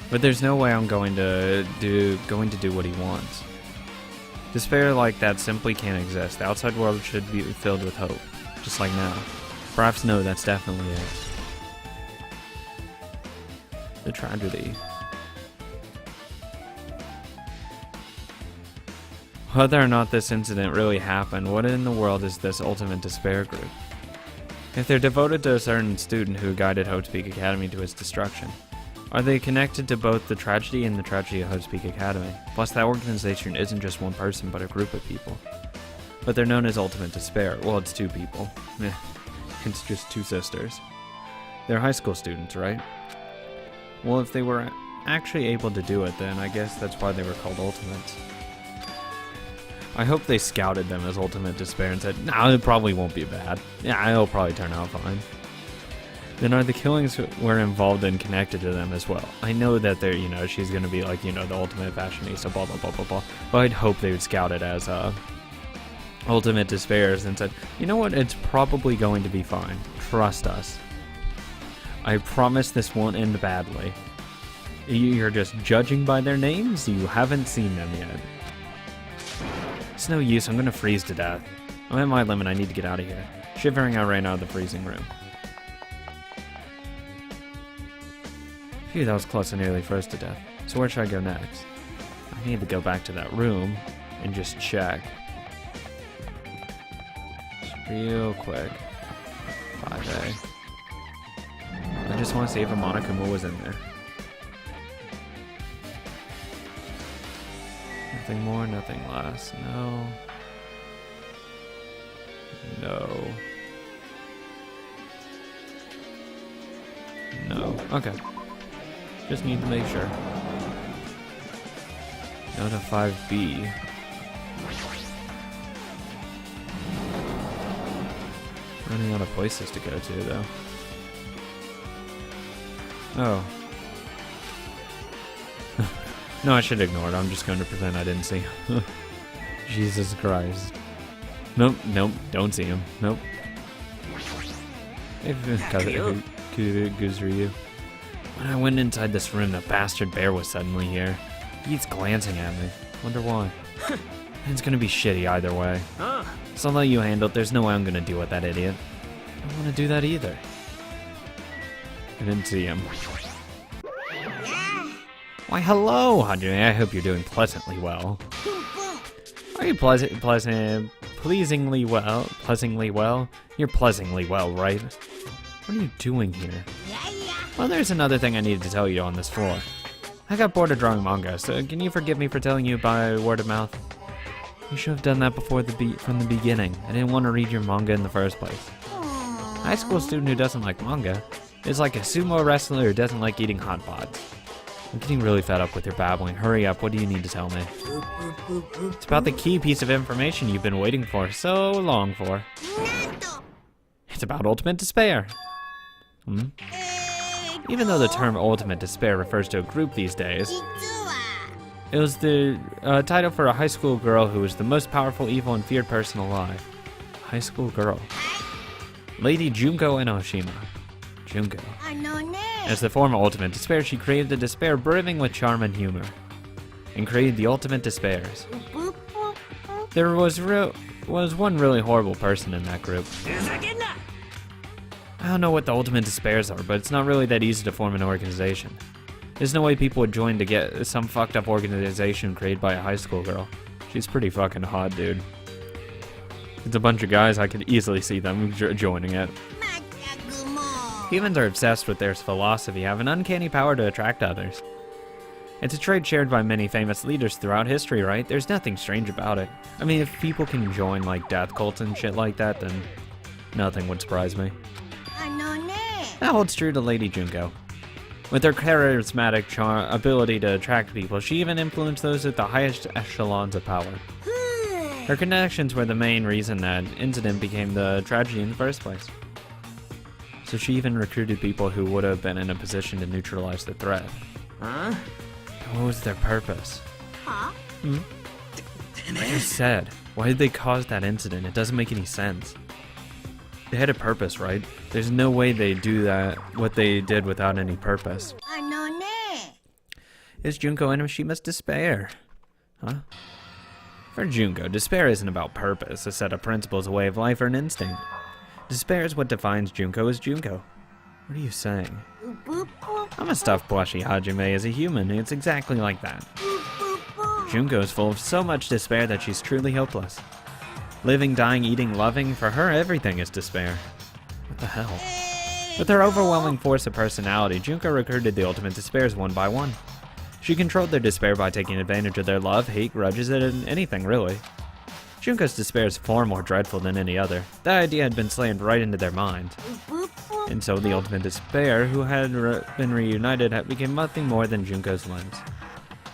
But there's no way I'm going to do what he wants. Despair like that simply can't exist. The outside world should be filled with hope, just like now. Perhaps no, that's definitely it. The tragedy. Whether or not this incident really happened, what in the world is this Ultimate Despair group? If they're devoted to a certain student who guided Hotespeak Academy to its destruction, are they connected to both the tragedy and the tragedy of Hotespeak Academy? Plus, that organization isn't just one person, but a group of people. But they're known as Ultimate Despair. Well, it's two people. It's just two sisters. They're high school students, right? Well, if they were actually able to do it, then I guess that's why they were called Ultimates. I hope they scouted them as Ultimate Despair and said, nah, it probably won't be bad. Yeah, it'll probably turn out fine. Then are the killings were involved and connected to them as well? I know that they're, she's gonna be like, the ultimate fashionista, blah, blah, blah, blah, blah. But I'd hope they would scout it as, Ultimate Despairs and said, you know what, it's probably going to be fine. Trust us. I promise this won't end badly. You're just judging by their names? You haven't seen them yet. It's no use, I'm gonna freeze to death. I'm at my limit, I need to get out of here. Shivering, I ran out of the freezing room. Phew, that was close, I nearly froze to death. So where should I go next? I need to go back to that room and just check. Just real quick. 5A. I just want to see if a Monokuma was in there. Nothing more, nothing less. No. No. No. Okay. Just need to make sure. Go to 5B. Running out of places to go to, though. Oh. No, I should ignore it. I'm just going to pretend I didn't see him. Jesus Christ. Nope, don't see him. Nope. Guzryu. When I went inside this room, the bastard bear was suddenly here. He's glancing at me. Wonder why. It's gonna be shitty either way. So I'll let you handle it. There's no way I'm gonna deal with that idiot. I don't wanna do that either. I didn't see him. Why, hello, Hajime. I hope you're doing pleasantly well. Are you pleasingly well? You're pleasantly well, right? What are you doing here? Well, there's another thing I needed to tell you on this floor. I got bored of drawing manga, so can you forgive me for telling you by word of mouth? You should have done that from the beginning. I didn't want to read your manga in the first place. A high school student who doesn't like manga is like a sumo wrestler who doesn't like eating hot pots. I'm getting really fed up with your babbling. Hurry up, what do you need to tell me? It's about the key piece of information you've been waiting for so long for. It's about ultimate despair. Even though the term ultimate despair refers to a group these days, it was the title for a high school girl who was the most powerful, evil, and feared person alive. High school girl. Lady Junko Enoshima. Junko. As the form of ultimate despair, she created a despair brimming with charm and humor, and created the ultimate despairs. There was one really horrible person in that group. I don't know what the ultimate despairs are, but it's not really that easy to form an organization. There's no way people would join to get some fucked up organization created by a high school girl. She's pretty fucking hot, dude. It's a bunch of guys, I could easily see them joining it. Humans are obsessed with their philosophy, have an uncanny power to attract others. It's a trait shared by many famous leaders throughout history, right? There's nothing strange about it. I mean, if people can join, like, death cults and shit like that, then nothing would surprise me. That holds true to Lady Junko. With her charismatic ability to attract people, she even influenced those at the highest echelons of power. Her connections were the main reason that incident became the tragedy in the first place. So she even recruited people who would have been in a position to neutralize the threat. What was their purpose? Like I said, why did they cause that incident? It doesn't make any sense. They had a purpose, right? There's no way they do that, what they did, without any purpose. It's Junko Enoshima's despair. Huh? For Junko, despair isn't about purpose, a set of principles, a way of life, or an instinct. Despair is what defines Junko as Junko. What are you saying? I'm a stuffed plushie Hajime as a human, it's exactly like that. Junko is full of so much despair that she's truly hopeless. Living, dying, eating, loving, for her everything is despair. What the hell? With her overwhelming force of personality, Junko recruited the ultimate despairs one by one. She controlled their despair by taking advantage of their love, hate, grudges, and anything really. Junko's despair is far more dreadful than any other. That idea had been slammed right into their minds. And so the ultimate despair, who had been reunited, became nothing more than Junko's lens.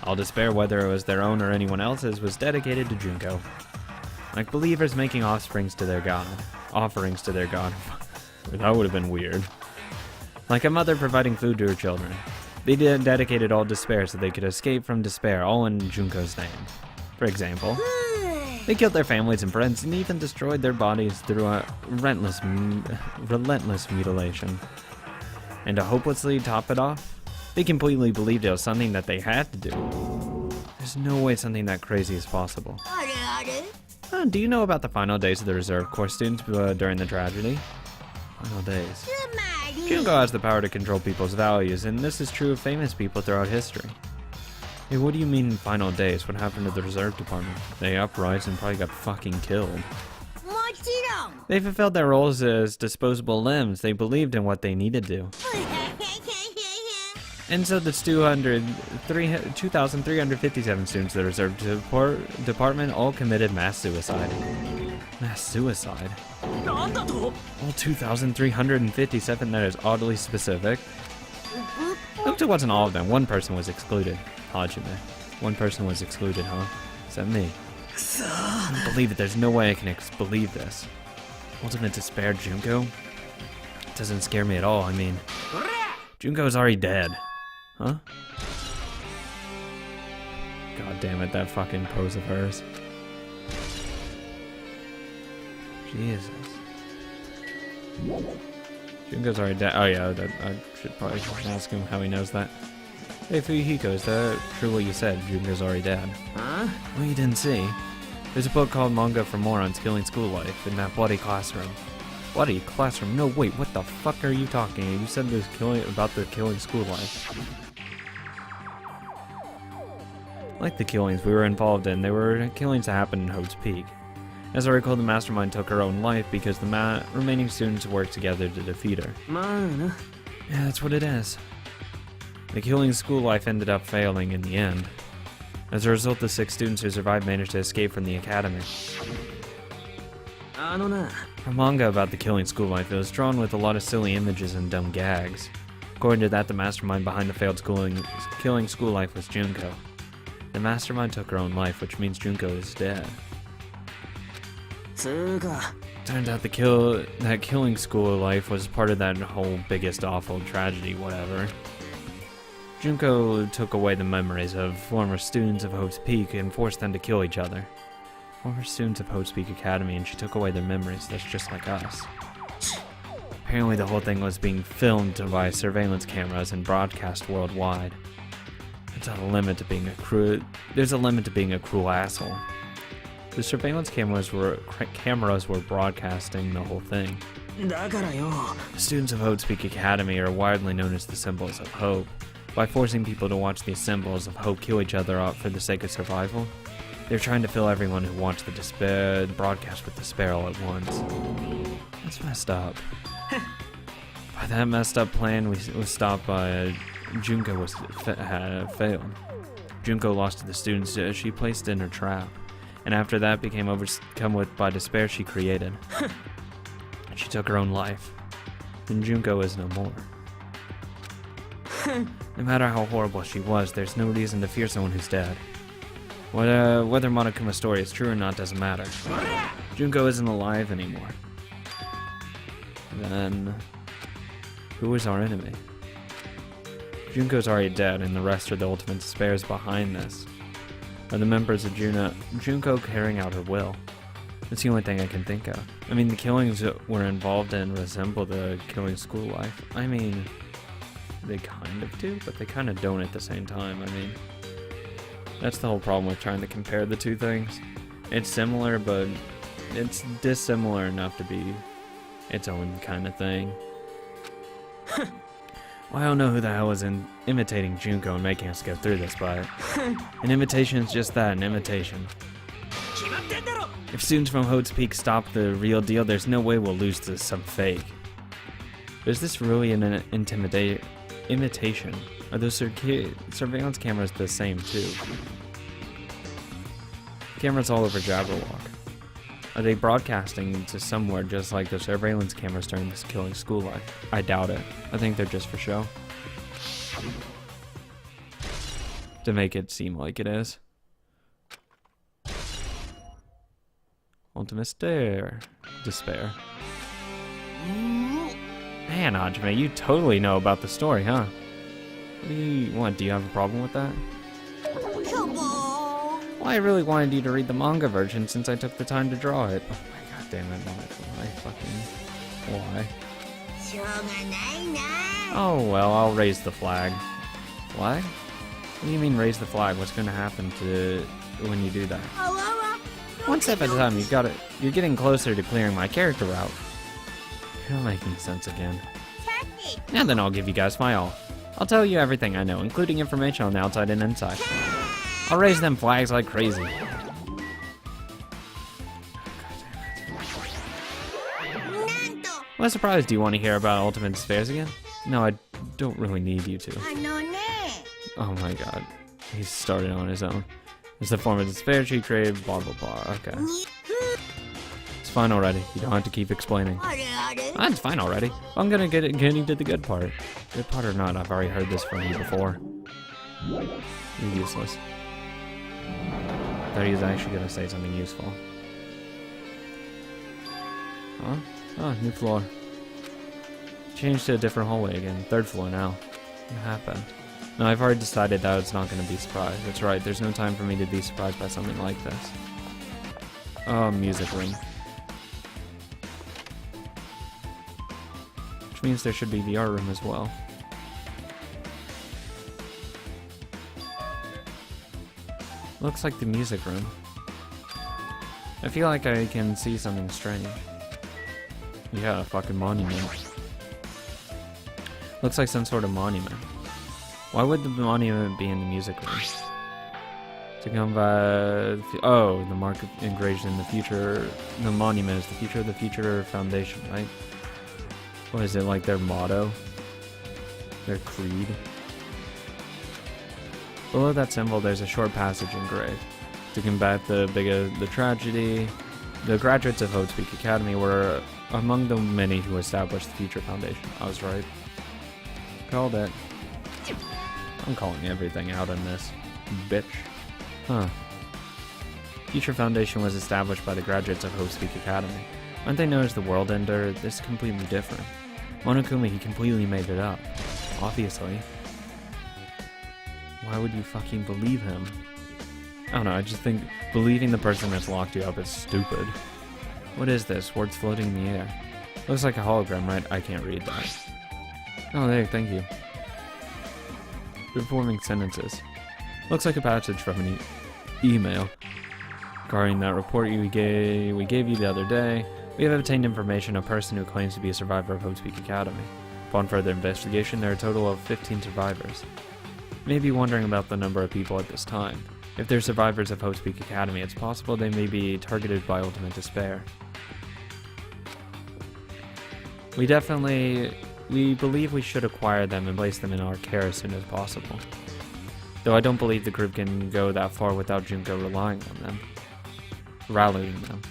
All despair, whether it was their own or anyone else's, was dedicated to Junko. Like believers making offerings to their god. That would have been weird. Like a mother providing food to her children. They dedicated all despair so they could escape from despair, all in Junko's name. For example, they killed their families and friends and even destroyed their bodies through a relentless mutilation. And to hopelessly top it off, they completely believed it was something that they had to do. There's no way something that crazy is possible. Do you know about the final days of the reserve corps students during the tragedy? Final days. Junko has the power to control people's values, and this is true of famous people throughout history. Hey, what do you mean final days? What happened to the reserve department? They uprised and probably got fucking killed. They fulfilled their roles as disposable limbs. They believed in what they needed to. And so the 2,357 students of the reserve department all committed mass suicide. Mass suicide? All 2,357, that is oddly specific. Oops, it wasn't all of them. One person was excluded. Hajime. One person was excluded, huh? Is that me? I don't believe it. There's no way I can believe this. Ultimate Despair Junko? Doesn't scare me at all, I mean... Junko's already dead. Huh? God damn it, that fucking pose of hers. Jesus. Junko's already dead. Oh yeah, I should probably ask him how he knows that. Hey Fuyuhiko, is that true what you said? Junko's already dead. Huh? Well, you didn't see. There's a book called Manga for Morons Killing School Life in that bloody classroom. Bloody classroom? No, wait, what the fuck are you talking? You said there's about the killing school life. Like the killings we were involved in, they were killings that happened in Hope's Peak. As I recall, the mastermind took her own life because the remaining students worked together to defeat her. Yeah, that's what it is. The killing school life ended up failing in the end. As a result, the 6 students who survived managed to escape from the academy. A manga about the killing school life, it was drawn with a lot of silly images and dumb gags. According to that, the mastermind behind the failed killing school life was Junko. The mastermind took her own life, which means Junko is dead. Turns out that killing school life was part of that whole biggest awful tragedy, whatever. Junko took away the memories of former students of Hope's Peak and forced them to kill each other. Former students of Hope's Peak Academy, and she took away their memories. That's just like us. Apparently the whole thing was being filmed by surveillance cameras and broadcast worldwide. There's a limit to being a cruel asshole. The surveillance cameras were broadcasting the whole thing. The students of Hope's Peak Academy are widely known as the symbols of hope. By forcing people to watch these symbols of hope kill each other out for the sake of survival, they're trying to fill everyone who watched the broadcast with despair all at once. That's messed up. By that messed up plan was stopped by Junko had failed. Junko lost to the students she placed in her trap, and after that became overcome by despair she created. She took her own life. And Junko is no more. No matter how horrible she was, there's no reason to fear someone who's dead. Whether Monokuma's story is true or not doesn't matter. Junko isn't alive anymore. Then, who is our enemy? Junko's already dead, and the rest are the ultimate despairs behind this. Are the members of Junko carrying out her will? That's the only thing I can think of. I mean, the killings that we're involved in resemble the killing school life. I mean, they kind of do, but they kind of don't at the same time. I mean, that's the whole problem with trying to compare the two things. It's similar, but it's dissimilar enough to be its own kind of thing. Well, I don't know who the hell is imitating Junko and making us go through this, but an imitation is just that, an imitation. If students from Hope's Peak stop the real deal, there's no way we'll lose to some fake. But is this really an imitation? Are those surveillance cameras the same too? Cameras all over Jabberwock. Are they broadcasting to somewhere just like the surveillance cameras during this killing school life? I doubt it. I think they're just for show. To make it seem like it is. Ultimate despair. Man, Hajime, you totally know about the story, huh? What do you want? Do you have a problem with that? Well, I really wanted you to read the manga version since I took the time to draw it. Oh my god damn it, why? Oh well, I'll raise the flag. Flag? What do you mean raise the flag? What's gonna happen to when you do that? One step at a time, you're getting closer to clearing my character route. You're not making sense again. Now then, I'll give you guys my all. I'll tell you everything I know, including information on the outside and inside. I'll raise them flags like crazy. What a surprise. Do you want to hear about Ultimate Despairs again? No, I don't really need you to. Oh my god. He's started on his own. It's a form of despair she created, blah blah blah. Okay. It's fine already. You don't have to keep explaining. It's fine already. I'm gonna get into the good part. Good part or not, I've already heard this from you before. You're useless. I thought he was actually gonna say something useful. Huh? Oh, new floor. Changed to a different hallway again. 3rd floor now. What happened? No, I've already decided that it's not going to be surprised. That's right, there's no time for me to be surprised by something like this. Oh, music room. Which means there should be the art room as well. Looks like the music room. I feel like I can see something strange. Yeah, a fucking monument. Looks like some sort of monument. Why would the monument be in the music room? To come by... Oh, the mark engraved in the future... The monument is the future foundation, right? What is it, like their motto? Their creed? Below that symbol, there's a short passage engraved. To combat the tragedy, the graduates of Hope's Peak Academy were among the many who established the Future Foundation. I was right. Called it. I'm calling everything out in this. Bitch. Huh. Future Foundation was established by the graduates of Hope's Peak Academy. Aren't they known as the World Ender? This is completely different. Monokuma, he completely made it up. Obviously. Why would you fucking believe him? I don't know, I just think believing the person that's locked you up is stupid. What is this? Words floating in the air. Looks like a hologram, right? I can't read that. Oh, there, thank you. Reforming sentences. Looks like a passage from an email. Regarding that report we gave you the other day, we have obtained information of a person who claims to be a survivor of Hope's Peak Academy. Upon further investigation, there are a total of 15 survivors. You may be wondering about the number of people at this time. If they're survivors of Hope's Peak Academy, it's possible they may be targeted by ultimate despair. We believe we should acquire them and place them in our care as soon as possible. Though I don't believe the group can go that far without Junko rallying them.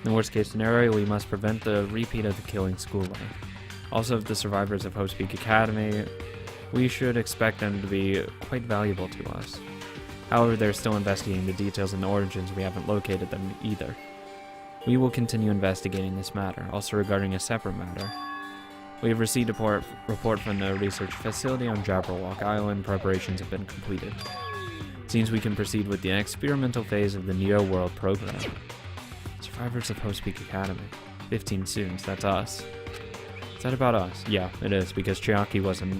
In the worst case scenario, we must prevent the repeat of the killing school life. Also, if the survivors of Hope's Peak Academy, we should expect them to be quite valuable to us. However, they're still investigating the details and the origins. We haven't located them either. We will continue investigating this matter. Also regarding a separate matter, we have received a report from the research facility on Jabberwock Island. Preparations have been completed. It seems we can proceed with the experimental phase of the Neo World program. Survivors of Hope's Peak Academy. 15 students, that's us. Is that about us? Yeah, it is, because Chiaki wasn't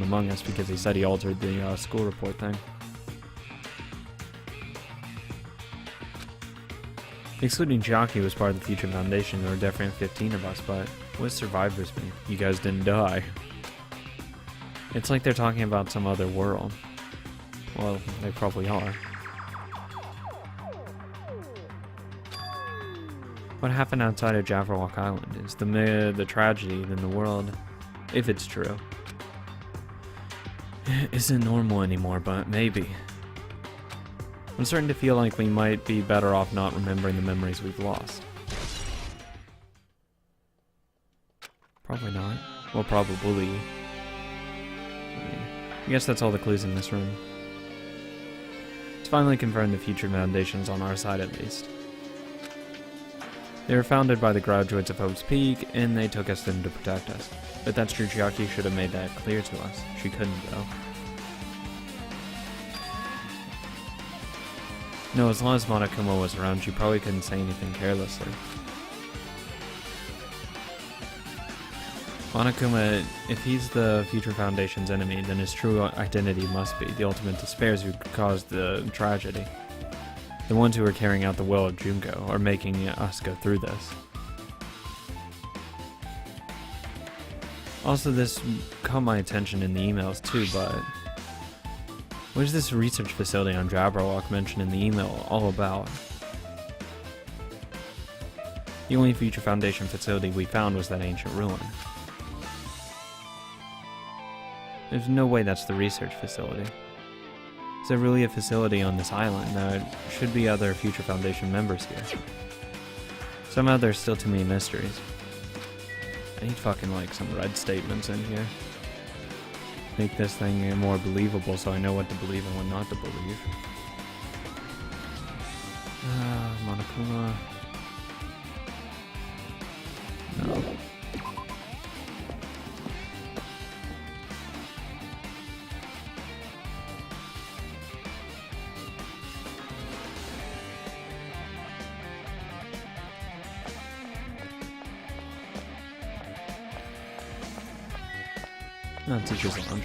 among us because he said he altered the school report thing. Excluding Chiaki was part of the Future Foundation, there were definitely 15 of us, but what does survivors mean? You guys didn't die. It's like they're talking about some other world. Well, they probably are. What happened outside of Jabberwock Island? Is the tragedy in the world, if it's true, isn't normal anymore, but maybe. I'm starting to feel like we might be better off not remembering the memories we've lost. Probably not. Well, probably. I guess that's all the clues in this room. It's finally confirmed the Future Foundation's on our side at least. They were founded by the graduates of Hope's Peak, and they took us in to protect us. But that's true, Chiaki should have made that clear to us. She couldn't, though. No, as long as Monokuma was around, she probably couldn't say anything carelessly. Monokuma, if he's the Future Foundation's enemy, then his true identity must be the ultimate despairs who caused the tragedy. The ones who are carrying out the will of Junko are making us go through this. Also, this caught my attention in the emails too, but what is this research facility on Jabberwock mentioned in the email all about? The only Future Foundation facility we found was that ancient ruin. There's no way that's the research facility. Is there really a facility on this island? There should be other Future Foundation members here. Somehow there's still too many mysteries. I need fucking like some red statements in here. Make this thing more believable so I know what to believe and what not to believe. Monokuma. No, teacher's lounge.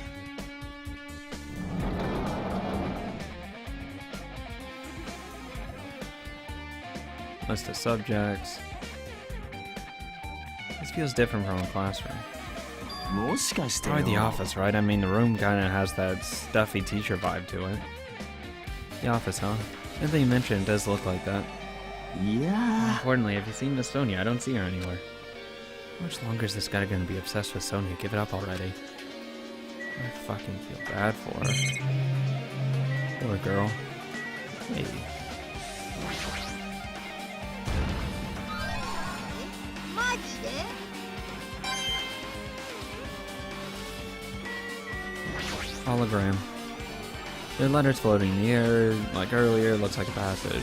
List of subjects. This feels different from a classroom. もしかしてよ Probably the office, right? I mean, the room kind of has that stuffy teacher vibe to it. The office, huh? Now that you mentioned, it does look like that. いや Importantly, have you seen Miss Sonia? I don't see her anywhere. How much longer is this guy gonna be obsessed with Sonia? Give it up already. I fucking feel bad for her. Poor girl. Hey. Hologram. The letter's floating in the air, like earlier, looks like a passage.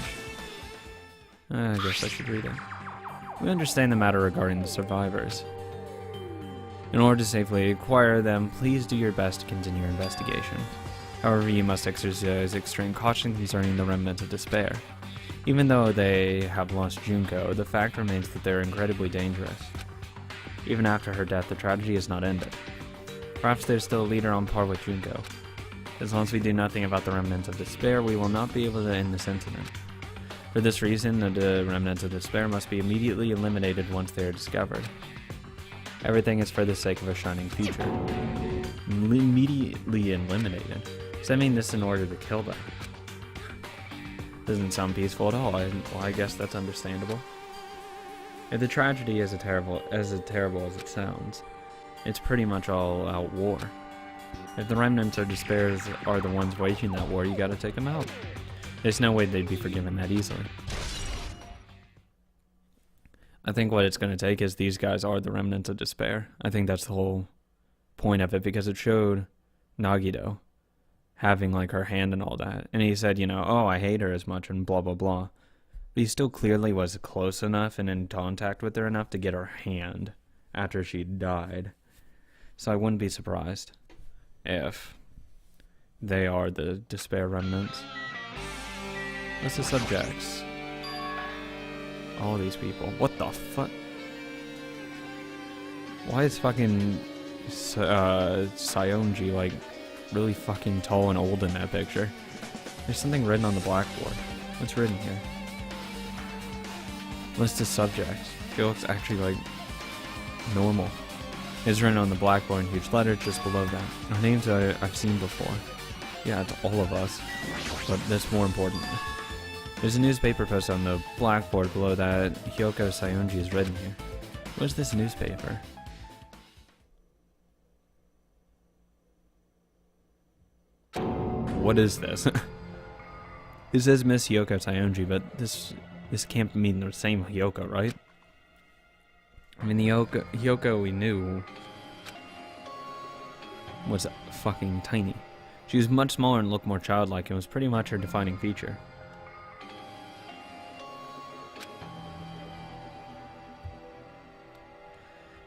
I guess I should read it. We understand the matter regarding the survivors. In order to safely acquire them, please do your best to continue your investigation. However, you must exercise extreme caution concerning the remnants of despair. Even though they have lost Junko, the fact remains that they're incredibly dangerous. Even after her death, the tragedy is not ended. Perhaps there's still a leader on par with Junko. As long as we do nothing about the remnants of despair, we will not be able to end this incident. For this reason, the remnants of despair must be immediately eliminated once they are discovered. Everything is for the sake of a shining future. Immediately eliminated? Does that mean this in order to kill them? Doesn't sound peaceful at all. Well, I guess that's understandable. If the tragedy is terrible as it sounds, it's pretty much all out war. If the remnants of despair are the ones waging that war, you gotta take them out. There's no way they'd be forgiven that easily. I think what it's gonna take is these guys are the remnants of despair. I think that's the whole point of it, because it showed Nagito having like her hand and all that. And he said, you know, oh, I hate her as much and blah, blah, blah. But he still clearly was close enough and in contact with her enough to get her hand after she died. So I wouldn't be surprised if they are the despair remnants. What's the subjects? All these people. What the fuck? Why is fucking Sayonji like really fucking tall and old in that picture? There's something written on the blackboard. What's written here? List of subjects. She looks actually like normal. It's written on the blackboard in huge letters just below that. Our names I've seen before. Yeah, it's all of us. But that's more important. There's a newspaper post on the blackboard below that Hyoko Sayonji is written here. What's this newspaper? What is this? It says Miss Hyoko Sayonji, but this can't mean the same Hyoko, right? I mean, the Hyoko we knew was fucking tiny. She was much smaller and looked more childlike, and was pretty much her defining feature.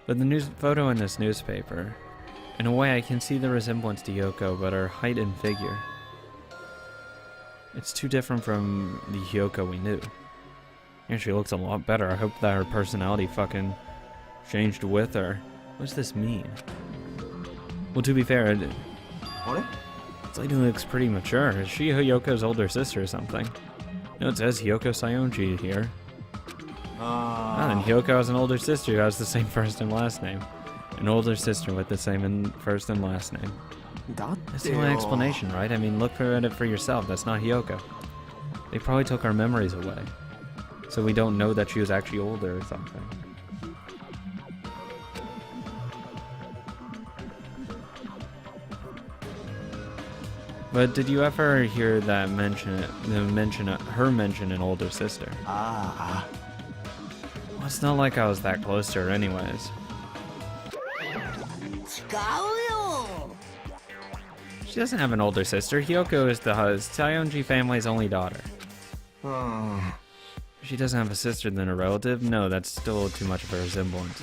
But the news photo in this newspaper, in a way I can see the resemblance to Hyoko, but her height and figure, it's too different from the Hyoko we knew. And she looks a lot better. I hope that her personality fucking changed with her. What does this mean? Well, to be fair, this lady looks pretty mature. Is she Hyoko's older sister or something? No, it says Hyoko Sayonji here. And Hyoko has an older sister who has the same first and last name. An older sister with the same first and last name. That's the only explanation, right? I mean, look at it for yourself. That's not Hyoko. They probably took our memories away. So we don't know that she was actually older or something. But did you ever hear that her mention an older sister? Well, it's not like I was that close to her anyways. She doesn't have an older sister. Hyoko is the Sayonji family's only daughter. If she doesn't have a sister than a relative, no, that's still too much of a resemblance.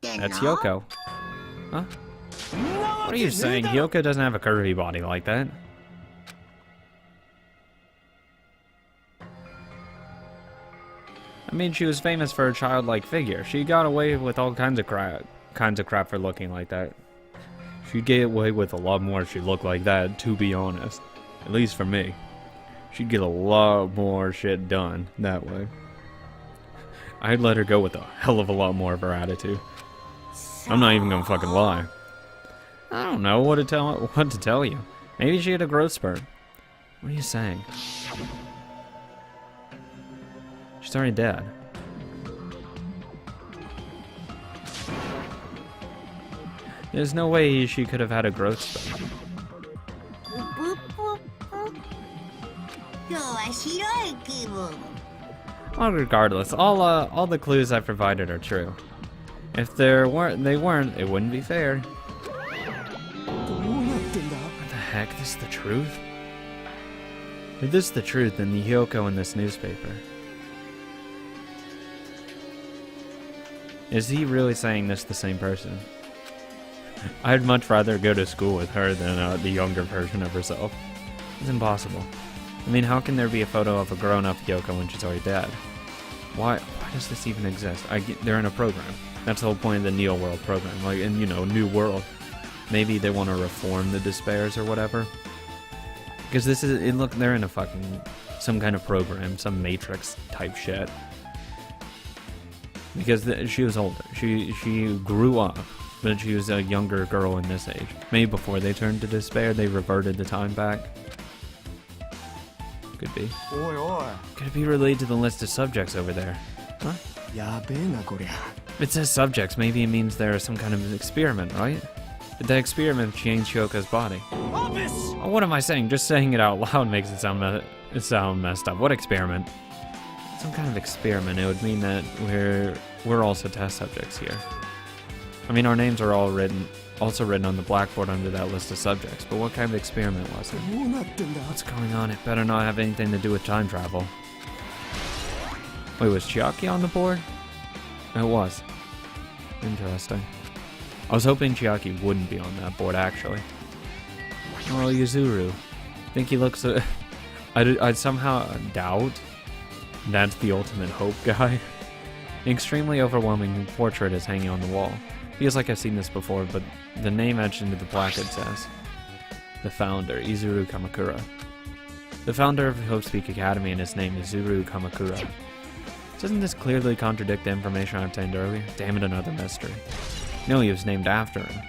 That's Hyoko. Huh? What are you saying? Hyoko doesn't have a curvy body like that. I mean, she was famous for her childlike figure. She got away with all kinds of crap for looking like that. She'd get away with a lot more if she looked like that, to be honest. At least for me. She'd get a lot more shit done that way. I'd let her go with a hell of a lot more of her attitude. I'm not even gonna fucking lie. I don't know what to tell you. Maybe she had a growth spurt. What are you saying? She's already dead. There's no way she could have had a growth spurt. Well, regardless, all the clues I provided are true. If they weren't, it wouldn't be fair. What the heck? This is the truth? If this is the truth, then the Hyoko in this newspaper. Is he really saying this the same person? I'd much rather go to school with her than the younger version of herself. It's impossible. I mean, how can there be a photo of a grown-up Hyoko when she's already dead? Why does this even exist? They're in a program. That's the whole point of the Neo World program. Like, in, you know, New World. Maybe they want to reform the Despairs or whatever. Because this is, look, they're in a fucking, some kind of program, some Matrix type shit. Because she was older. She grew up, but she was a younger girl in this age. Maybe before they turned to despair, they reverted the time back. Could be. Could it be related to the list of subjects over there? Huh? It says subjects. Maybe it means there is some kind of experiment, right? Did that experiment change Hyoko's body? Oh, what am I saying? Just saying it out loud makes it sound messed up. What experiment? Some kind of experiment. It would mean that we're also test subjects here. I mean, our names are also written on the blackboard under that list of subjects, but what kind of experiment was it? What's going on? It better not have anything to do with time travel. Wait, was Chiaki on the board? It was. Interesting. I was hoping Chiaki wouldn't be on that board, actually. Oh, Yuzuru. Think he looks... I'd somehow doubt that's the ultimate hope guy. An extremely overwhelming portrait is hanging on the wall. Feels like I've seen this before, but the name etched into the placard says, the founder, Izuru Kamakura. The founder of Hope Speak Academy, and his name is Izuru Kamakura. Doesn't this clearly contradict the information I obtained earlier? Damn it, another mystery. No, he was named after him.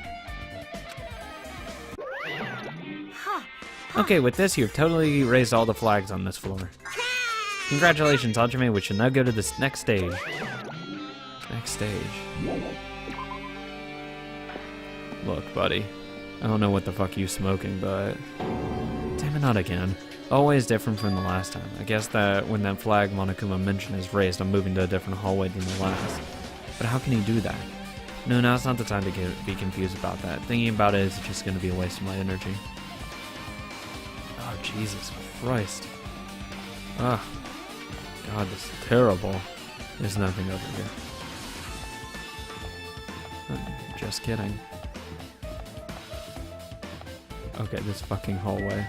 Okay, with this, you've totally raised all the flags on this floor. Congratulations, Hajime, we should now go to this next stage. Next stage. Look, buddy. I don't know what the fuck you smoking, but... Damn it, not again. Always different from the last time. I guess that when that flag Monokuma mentioned is raised, I'm moving to a different hallway than the last. But how can he do that? No, now's not the time to be confused about that. Thinking about it is just going to be a waste of my energy. Oh, Jesus Christ. Ah. God, this is terrible. There's nothing over here. Oh, just kidding. Okay, this fucking hallway.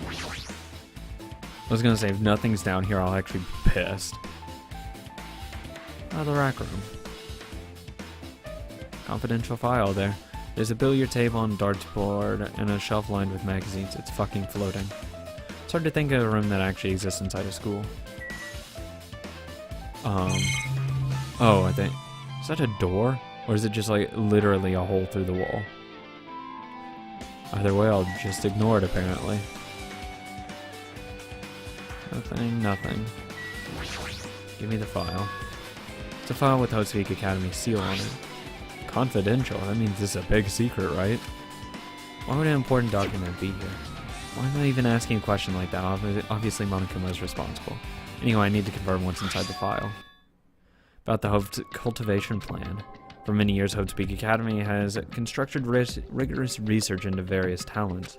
I was gonna say, if nothing's down here, I'll actually be pissed. Oh, the rack room. Confidential file there. There's a billiard table and darts board and a shelf lined with magazines. It's fucking floating. It's hard to think of a room that actually exists inside a school. Oh, I think... Is that a door? Or is it just like literally a hole through the wall? Either way, I'll just ignore it apparently. Nothing, nothing. Give me the file. It's a file with Hotspeak Academy seal on it. Confidential? That means this is a big secret, right? Why would an important document be here? Why am I even asking a question like that? Obviously Monokuma is responsible. Anyway, I need to confirm what's inside the file. About the Hope Cultivation Plan. For many years, Hope Speak Academy has constructed rigorous research into various talents.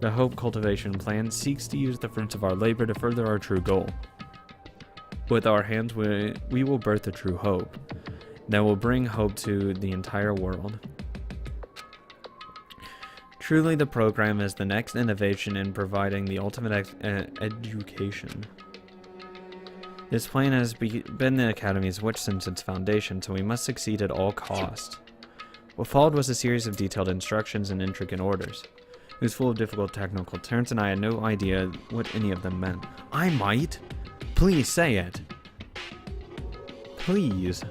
The Hope Cultivation Plan seeks to use the fruits of our labor to further our true goal. With our hands, we will birth a true hope that will bring hope to the entire world. Truly, the program is the next innovation in providing the ultimate education. This plan has been the Academy's wish since its foundation, so we must succeed at all costs. What followed was a series of detailed instructions and intricate orders. It was full of difficult technical terms, and I had no idea what any of them meant. I might? Please say it. Please.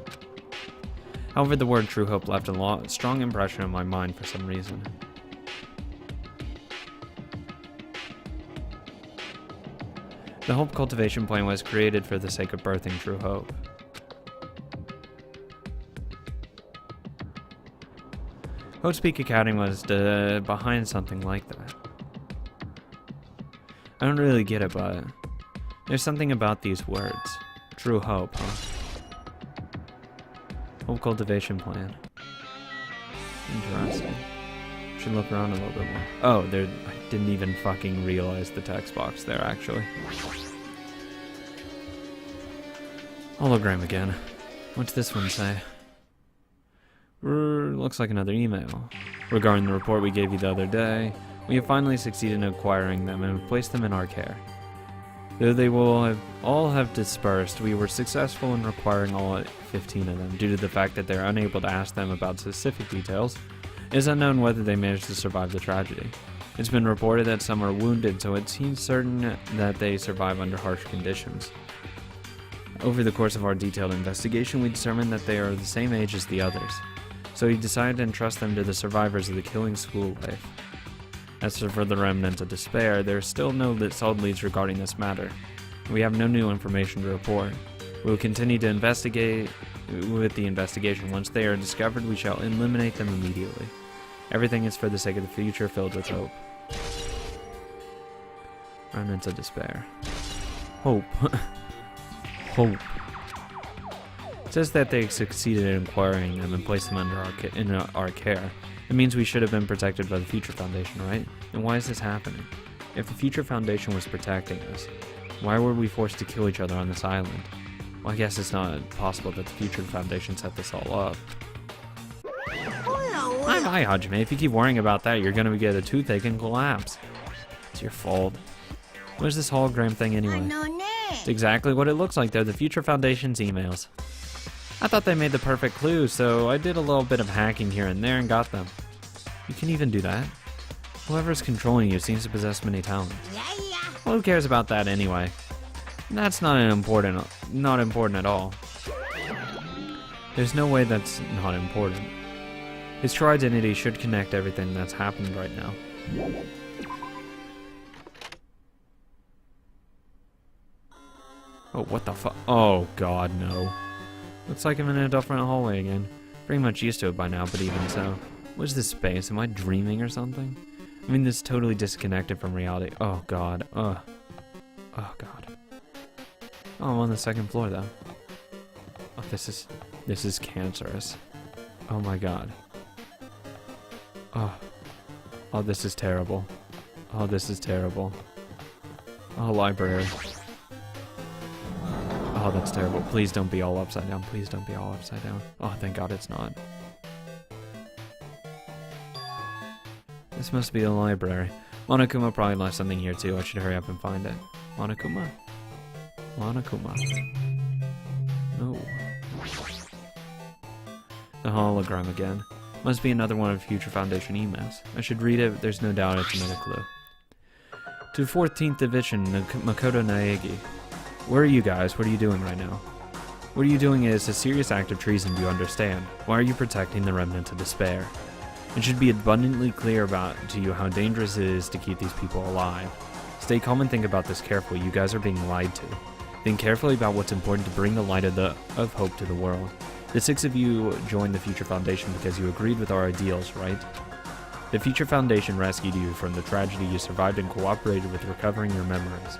However, the word True Hope left a strong impression on my mind for some reason. The Hope Cultivation Plan was created for the sake of birthing true hope. Hope Speak Academy was behind something like that. I don't really get it, but there's something about these words. True hope, huh? Hope Cultivation Plan. Interesting. Should look around a little bit more. Oh, there. I didn't even fucking realize the text box there, actually. Hologram again. What's this one say? Looks like another email. Regarding the report we gave you the other day, we have finally succeeded in acquiring them and have placed them in our care. Though they will all have dispersed, we were successful in acquiring all 15 of them. Due to the fact that they're unable to ask them about specific details, it is unknown whether they managed to survive the tragedy. It's been reported that some are wounded, so it seems certain that they survive under harsh conditions. Over the course of our detailed investigation, we determined that they are the same age as the others, so we decided to entrust them to the survivors of the killing school life. As for the remnant of despair, there are still no solid leads regarding this matter. We have no new information to report. We will continue to investigate with the investigation. Once they are discovered, we shall eliminate them immediately. Everything is for the sake of the future filled with hope. Remnants of despair. Hope. Hope. It says that they succeeded in acquiring them and placed them under our care. It means we should have been protected by the Future Foundation, right? And why is this happening? If the Future Foundation was protecting us, why were we forced to kill each other on this island? Well, I guess it's not possible that the Future Foundation set this all up. Hi, Hajime. If you keep worrying about that, you're gonna get a toothache and collapse. It's your fault. What is this hologram thing anyway? It's exactly what it looks like. They're the Future Foundation's emails. I thought they made the perfect clue, so I did a little bit of hacking here and there and got them. You can even do that? Whoever's controlling you seems to possess many talents. Well, who cares about that anyway? That's not important at all. There's no way that's not important. His true identity should connect everything that's happened right now. Oh, what the fuck? Oh, God, no. Looks like I'm in a different hallway again. Pretty much used to it by now, but even so. What is this space? Am I dreaming or something? I mean, this is totally disconnected from reality. Oh, God. Oh, God. Oh, I'm on the second floor, though. Oh, this is cancerous. Oh, my God. Oh, this is terrible. Oh, this is terrible. Oh, library. Oh, that's terrible. Please don't be all upside down. Please don't be all upside down. Oh, thank God it's not. This must be a library. Monokuma probably left something here too. I should hurry up and find it. Monokuma? Monokuma. No. The hologram again. Must be another one of Future Foundation emails. I should read it, but there's no doubt it's another clue. To 14th Division, Makoto Naegi. Where are you guys? What are you doing right now? What are you doing is a serious act of treason, do you understand? Why are you protecting the remnant of despair? It should be abundantly clear to you how dangerous it is to keep these people alive. Stay calm and think about this carefully. You guys are being lied to. Think carefully about what's important to bring the light of hope to the world. The 6 of you joined the Future Foundation because you agreed with our ideals, right? The Future Foundation rescued you from the tragedy, you survived and cooperated with recovering your memories.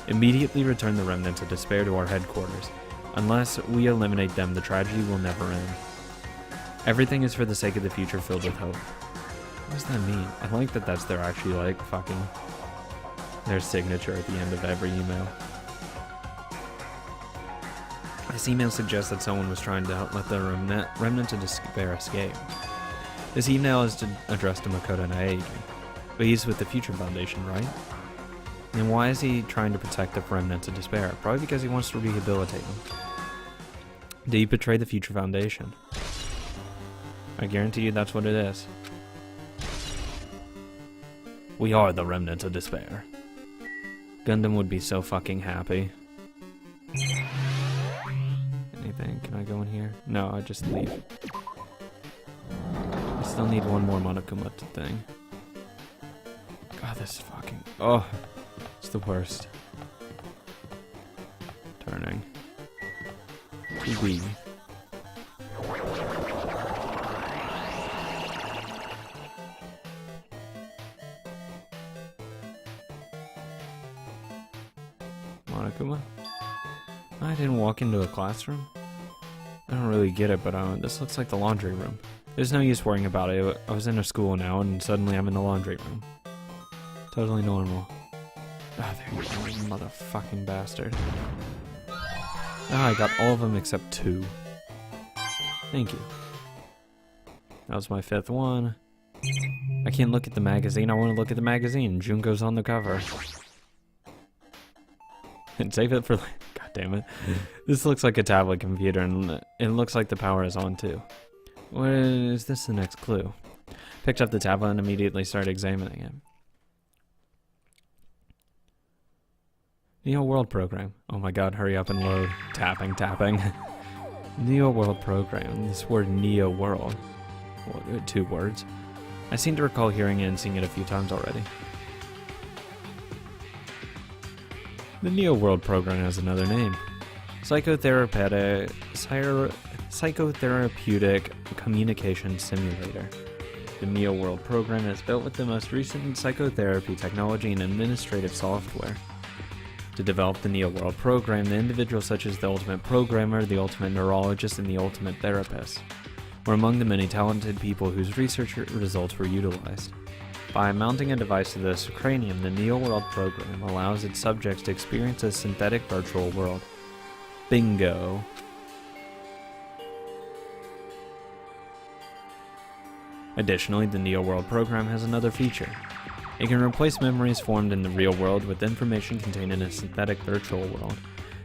Immediately return the remnants of despair to our headquarters. Unless we eliminate them, the tragedy will never end. Everything is for the sake of the future filled with hope. What does that mean? I like that that's their actually like fucking their signature at the end of every email. This email suggests that someone was trying to let the remnant of despair escape. This email is addressed to Makoto Naegi, but he's with the Future Foundation, right? And why is he trying to protect the remnants of despair? Probably because he wants to rehabilitate them. Did he betray the Future Foundation? I guarantee you that's what it is. We are the remnants of despair. Gundam would be so fucking happy. Anything? Can I go in here? No, I just leave. I still need one more Monokuma thing. God, this is fucking... Oh, it's the worst. Turning. B. Monokuma? I didn't walk into a classroom? I don't really get it, but this looks like the laundry room. There's no use worrying about it. I was in a school now, and suddenly I'm in the laundry room. Totally normal. Ah, there you go, you motherfucking bastard. Ah, I got all of them except 2. Thank you. That was my 5th one. I can't look at the magazine. I want to look at the magazine. Junko's on the cover. And save it for... God damn it. This looks like a tablet computer, and it looks like the power is on too. What is this? The next clue? Picked up the tablet and immediately started examining it. Neo World Program. Oh my god, hurry up and load. Tapping, tapping. Neo World Program. This word Neo World. Well, 2 words. I seem to recall hearing it and seeing it a few times already. The Neo World Program has another name. Psychotherapeutic Communication Simulator. The Neo World Program is built with the most recent psychotherapy technology and administrative software. To develop the Neo World Program, the individuals such as the Ultimate Programmer, the Ultimate Neurologist, and the Ultimate Therapist were among the many talented people whose research results were utilized. By mounting a device to the cranium, the Neo World Program allows its subjects to experience a synthetic virtual world. Bingo. Additionally, the Neo World Program has another feature. It can replace memories formed in the real world with information contained in a synthetic virtual world.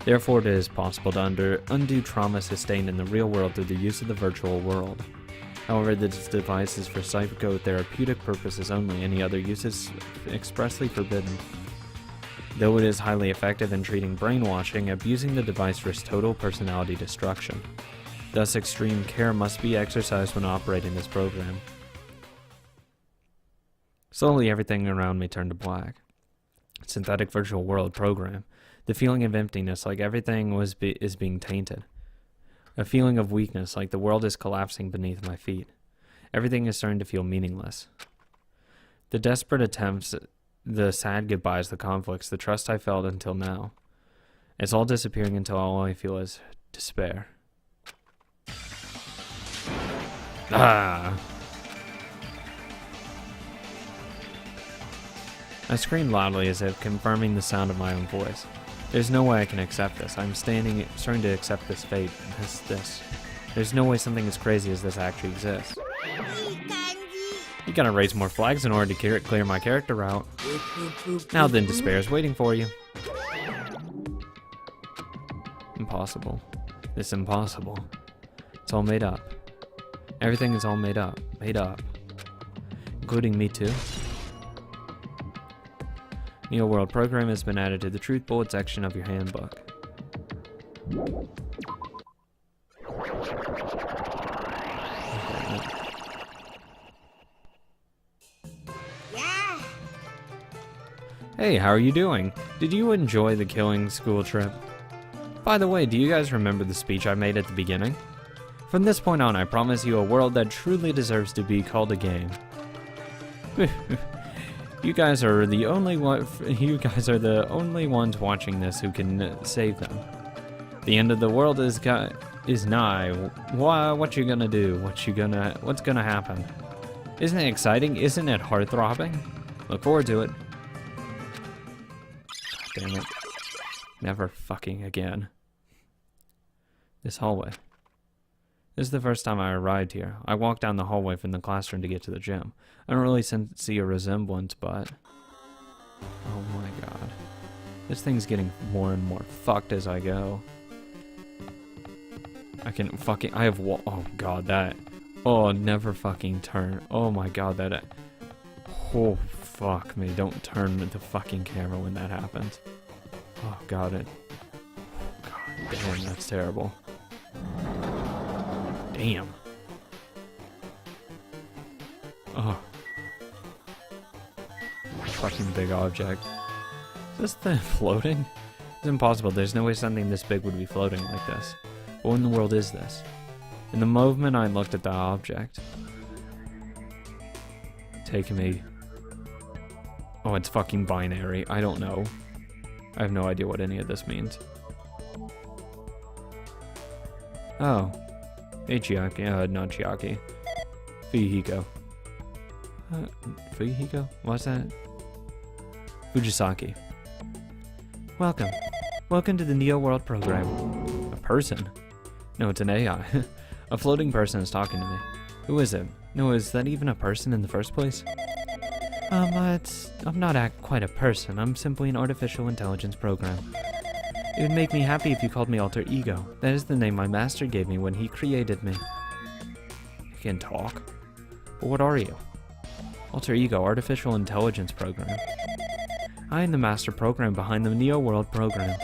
Therefore, it is possible to undo trauma sustained in the real world through the use of the virtual world. However, this device is for psychotherapeutic purposes only. Any other use is expressly forbidden. Though it is highly effective in treating brainwashing, abusing the device risks total personality destruction. Thus, extreme care must be exercised when operating this program. Slowly, everything around me turned to black. Synthetic virtual world program. The feeling of emptiness, like everything is being tainted. A feeling of weakness, like the world is collapsing beneath my feet. Everything is starting to feel meaningless. The desperate attempts, the sad goodbyes, the conflicts, the trust I felt until now. It's all disappearing until all I feel is despair. Ah! I screamed loudly as if confirming the sound of my own voice. There's no way I can accept this. I'm starting to accept this fate. This. There's no way something as crazy as this actually exists. You gotta raise more flags in order to clear my character out. Now then, despair is waiting for you. Impossible. It's impossible. It's all made up. Everything is all made up. Made up. Including me too. Neo World Program has been added to the Truth Bullet section of your handbook. Yeah. Hey, how are you doing? Did you enjoy the killing school trip? By the way, do you guys remember the speech I made at the beginning? From this point on, I promise you a world that truly deserves to be called a game. You guys are the only ones watching this who can save them. The end of the world is nigh. What you gonna do? What's gonna happen? Isn't it exciting? Isn't it heart-throbbing? Look forward to it. Damn it. Never fucking again. This hallway. This is the first time I arrived here. I walked down the hallway from the classroom to get to the gym. I don't really see a resemblance, but... Oh my god. This thing's getting more and more fucked as I go. I have oh god, that... Oh, never fucking turn. Oh my god, that... Oh, fuck me. Don't turn the fucking camera when that happens. Oh, god, it... God damn, that's terrible. Damn. Oh. Fucking big object. Is this thing floating? It's impossible. There's no way something this big would be floating like this. What in the world is this? In the moment I looked at the object, taking me... Oh, it's fucking binary. I don't know. I have no idea what any of this means. Oh. Hey, Chiaki. Not Chiaki. Fuyuhiko. Fuyuhiko? What's that? Fujisaki. Welcome. Welcome to the Neo World program. A person? No, it's an AI. A floating person is talking to me. Who is it? No, is that even a person in the first place? I'm not quite a person. I'm simply an artificial intelligence program. It would make me happy if you called me Alter Ego. That is the name my master gave me when he created me. You can talk? But what are you? Alter Ego, artificial intelligence program. I am the master program behind the Neo World program.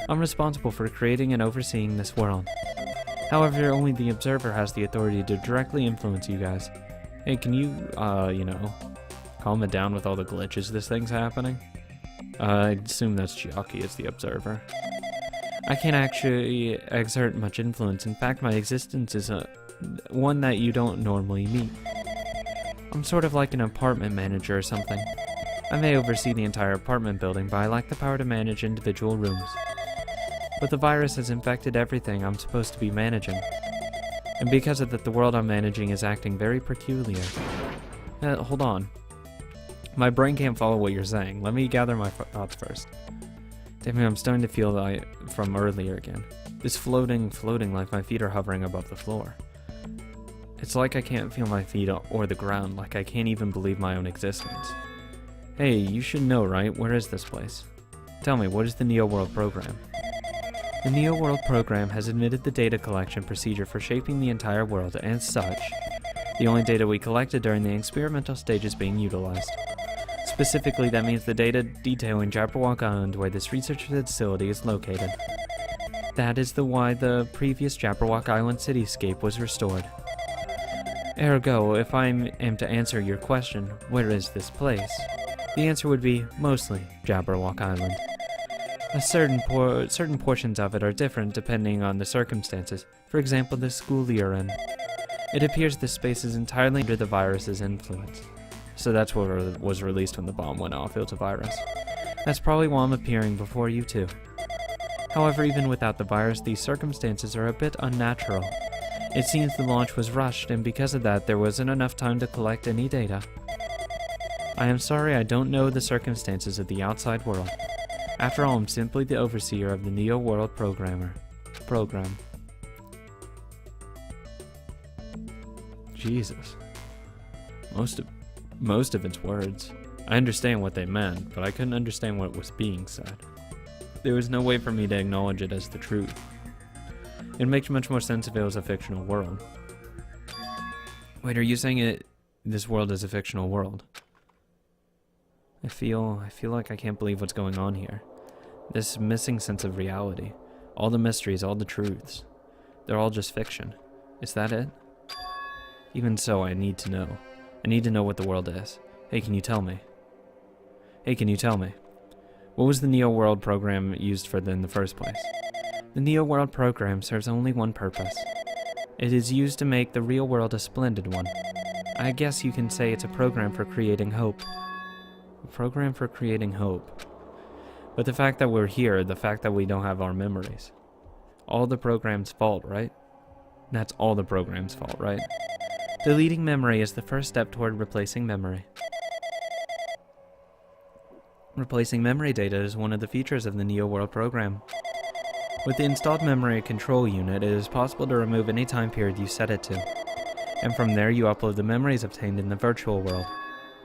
I'm responsible for creating and overseeing this world. However, only the observer has the authority to directly influence you guys. Hey, can you, calm it down with all the glitches this thing's happening? I'd assume that's Chiaki as the observer. I can't actually exert much influence. In fact, my existence is one that you don't normally meet. I'm sort of like an apartment manager or something. I may oversee the entire apartment building, but I lack the power to manage individual rooms. But the virus has infected everything I'm supposed to be managing. And because of that, the world I'm managing is acting very peculiar. Hold on. My brain can't follow what you're saying. Let me gather my thoughts first. Damn it, I'm starting to feel that from earlier again. This floating like my feet are hovering above the floor. It's like I can't feel my feet or the ground, like I can't even believe my own existence. Hey, you should know, right? Where is this place? Tell me, what is the Neo World program? The Neo World program has admitted the data collection procedure for shaping the entire world, and as such, the only data we collected during the experimental stage is being utilized. Specifically, that means the data detailing Jabberwock Island, where this research facility is located. That is why the previous Jabberwock Island cityscape was restored. Ergo, if I am to answer your question, where is this place? The answer would be, mostly, Jabberwock Island. Certain portions of it are different depending on the circumstances. For example, the school you're in. It appears this space is entirely under the virus's influence. So that's what was released when the bomb went off. It was a virus. That's probably why I'm appearing before you two. However, even without the virus, these circumstances are a bit unnatural. It seems the launch was rushed, and because of that, there wasn't enough time to collect any data. I am sorry I don't know the circumstances of the outside world. After all, I'm simply the overseer of the Neo World program. Jesus. Most of its words. I understand what they meant, but I couldn't understand what was being said. There was no way for me to acknowledge it as the truth. It makes much more sense if it was a fictional world. Wait, are you saying this world is a fictional world? I feel like I can't believe what's going on here. This missing sense of reality. All the mysteries, all the truths. They're all just fiction. Is that it? Even so, I need to know. I need to know what the world is. Hey, can you tell me? What was the Neo World program used for in the first place? The Neo World program serves only one purpose. It is used to make the real world a splendid one. I guess you can say it's a program for creating hope. A program for creating hope. But the fact that we're here, the fact that we don't have our memories. All the program's fault, right? That's all the program's fault, right? Deleting memory is the first step toward replacing memory. Replacing memory data is one of the features of the Neo World program. With the installed memory control unit, it is possible to remove any time period you set it to. And from there you upload the memories obtained in the virtual world.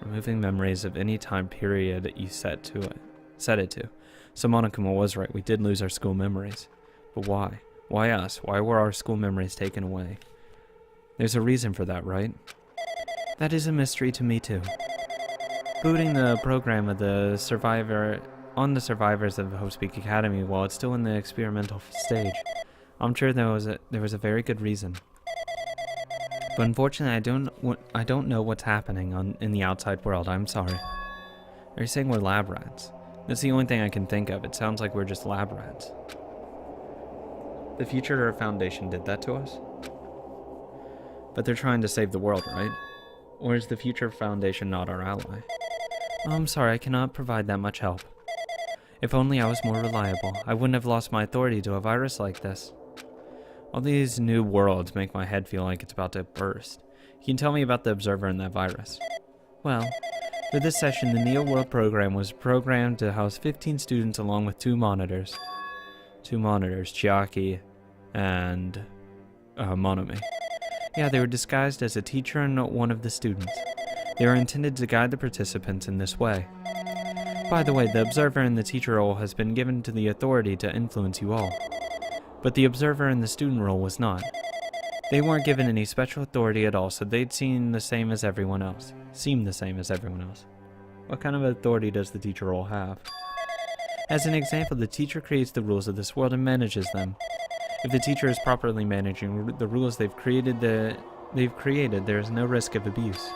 Removing memories of any time period that you set it to. So Monokuma was right, we did lose our school memories. But why? Why us? Why were our school memories taken away? There's a reason for that, right? That is a mystery to me too. Booting the program of the survivors of Hope Speak Academy while it's still in the experimental stage. I'm sure there was a very good reason. But unfortunately, I don't know what's happening in the outside world. I'm sorry. Are you saying we're lab rats? That's the only thing I can think of. It sounds like we're just lab rats. The Future Foundation did that to us? But they're trying to save the world, right? Or is the Future Foundation not our ally? Oh, I'm sorry, I cannot provide that much help. If only I was more reliable, I wouldn't have lost my authority to a virus like this. All these new worlds make my head feel like it's about to burst. Can you tell me about the Observer and that virus? Well, for this session, the Neo World program was programmed to house 15 students along with 2 monitors. 2 monitors, Chiaki and Monome. Yeah, they were disguised as a teacher and one of the students. They were intended to guide the participants in this way. By the way, the Observer in the teacher role has been given to the authority to influence you all. But the Observer in the student role was not. They weren't given any special authority at all, so they'd seem the same as everyone else. What kind of authority does the teacher role have? As an example, the teacher creates the rules of this world and manages them. If the teacher is properly managing the rules they've created, there is no risk of abuse.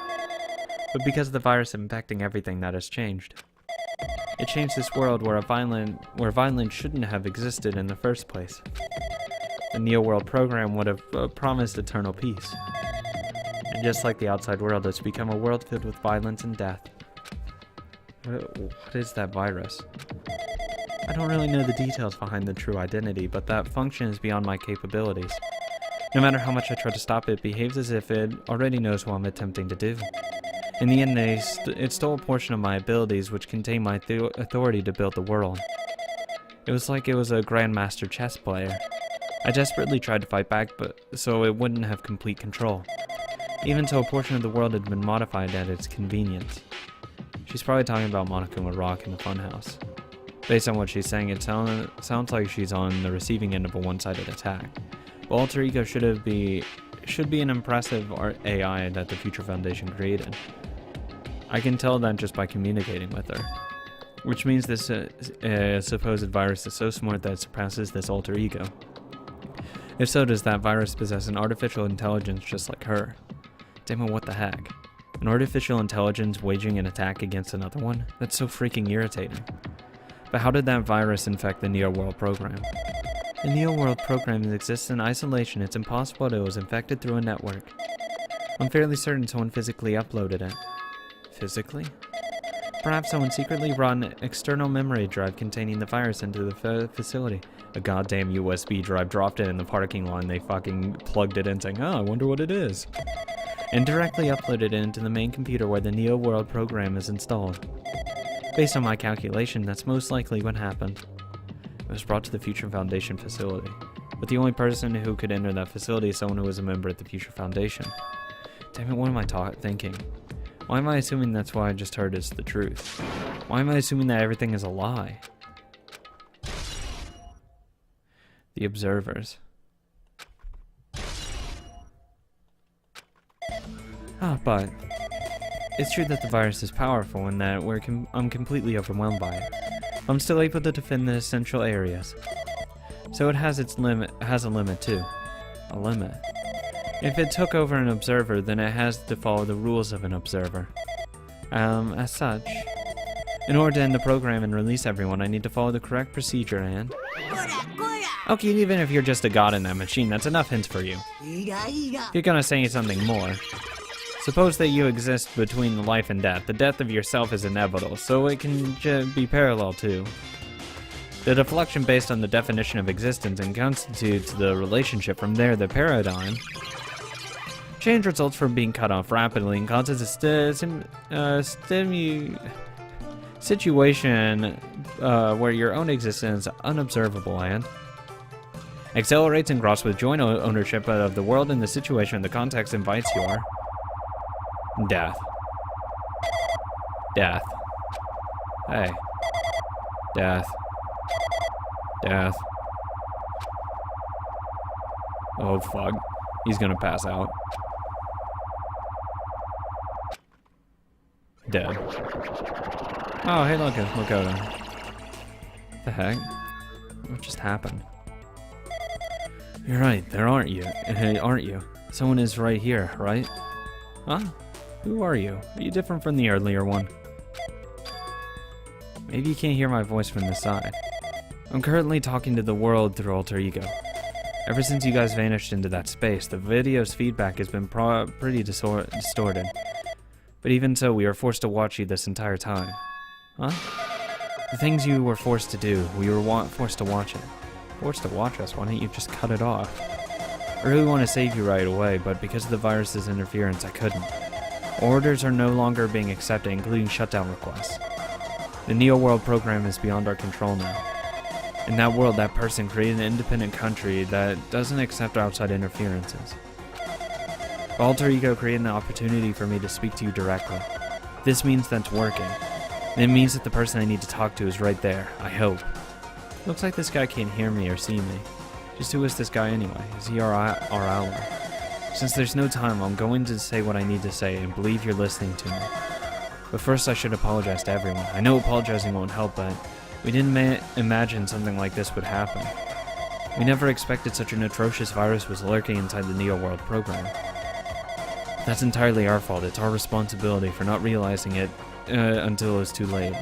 But because of the virus infecting everything, that has changed. It changed this world where violence shouldn't have existed in the first place. The Neo World program would have promised eternal peace. And just like the outside world, it's become a world filled with violence and death. What is that virus? I don't really know the details behind the true identity, but that function is beyond my capabilities. No matter how much I try to stop it, it behaves as if it already knows what I'm attempting to do. In the end, it stole a portion of my abilities, which contained my authority to build the world. It was like it was a grandmaster chess player. I desperately tried to fight back, but so it wouldn't have complete control. Even so, a portion of the world had been modified at its convenience. She's probably talking about Monokuma Rock in the funhouse. Based on what she's saying, it sounds like she's on the receiving end of a one-sided attack. But Alter Ego should be an impressive AI that the Future Foundation created. I can tell that just by communicating with her. Which means this supposed virus is so smart that it surpasses this Alter Ego. If so, does that virus possess an artificial intelligence just like her? Damn it, what the heck? An artificial intelligence waging an attack against another one? That's so freaking irritating. But how did that virus infect the Neo World program? The Neo World program exists in isolation. It's impossible it was infected through a network. I'm fairly certain someone physically uploaded it. Physically? Perhaps someone secretly brought an external memory drive containing the virus into the facility. A goddamn USB drive dropped it in the parking lot and they fucking plugged it in saying, oh, I wonder what it is. And directly uploaded it into the main computer where the Neo World program is installed. Based on my calculation, that's most likely what happened. It was brought to the Future Foundation facility. But the only person who could enter that facility is someone who was a member at the Future Foundation. Damn it, what am I thinking? Why am I assuming that's what I just heard is the truth? Why am I assuming that everything is a lie? The observers. But it's true that the virus is powerful and that I'm completely overwhelmed by it. I'm still able to defend the essential areas. So it has a limit too. A limit. If it took over an observer, then it has to follow the rules of an observer. As such, in order to end the program and release everyone, I need to follow the correct procedure and... Okay, even if you're just a god in that machine, that's enough hints for you. If you're gonna say something more, suppose that you exist between life and death. The death of yourself is inevitable, so it can be parallel to. The deflection based on the definition of existence and constitutes the relationship. From there, the paradigm. Change results from being cut off rapidly and causes a situation where your own existence is unobservable and accelerates and grows with joint ownership of the world and the situation. The context invites your death. Death. Hey. Death. Death. Oh fuck. He's gonna pass out. Dead. Oh, hey, look at him. The heck? What just happened? You're right, there aren't you? Someone is right here, right? Huh? Who are you? Are you different from the earlier one? Maybe you can't hear my voice from the side. I'm currently talking to the world through alter ego. Ever since you guys vanished into that space, the video's feedback has been pretty distorted. But even so, we were forced to watch you this entire time. Huh? The things you were forced to do, we were forced to watch it. Forced to watch us, why don't you just cut it off? I really want to save you right away, but because of the virus's interference, I couldn't. Orders are no longer being accepted, including shutdown requests. The Neo World program is beyond our control now. In that world, that person created an independent country that doesn't accept outside interferences. Alter Ego created an opportunity for me to speak to you directly. This means that's working. It means that the person I need to talk to is right there, I hope. Looks like this guy can't hear me or see me. Just who is this guy anyway? Is he our ally? Since there's no time, I'm going to say what I need to say and believe you're listening to me. But first I should apologize to everyone. I know apologizing won't help, but we didn't imagine something like this would happen. We never expected such an atrocious virus was lurking inside the Neo World program. That's entirely our fault. It's our responsibility for not realizing it until it was too late.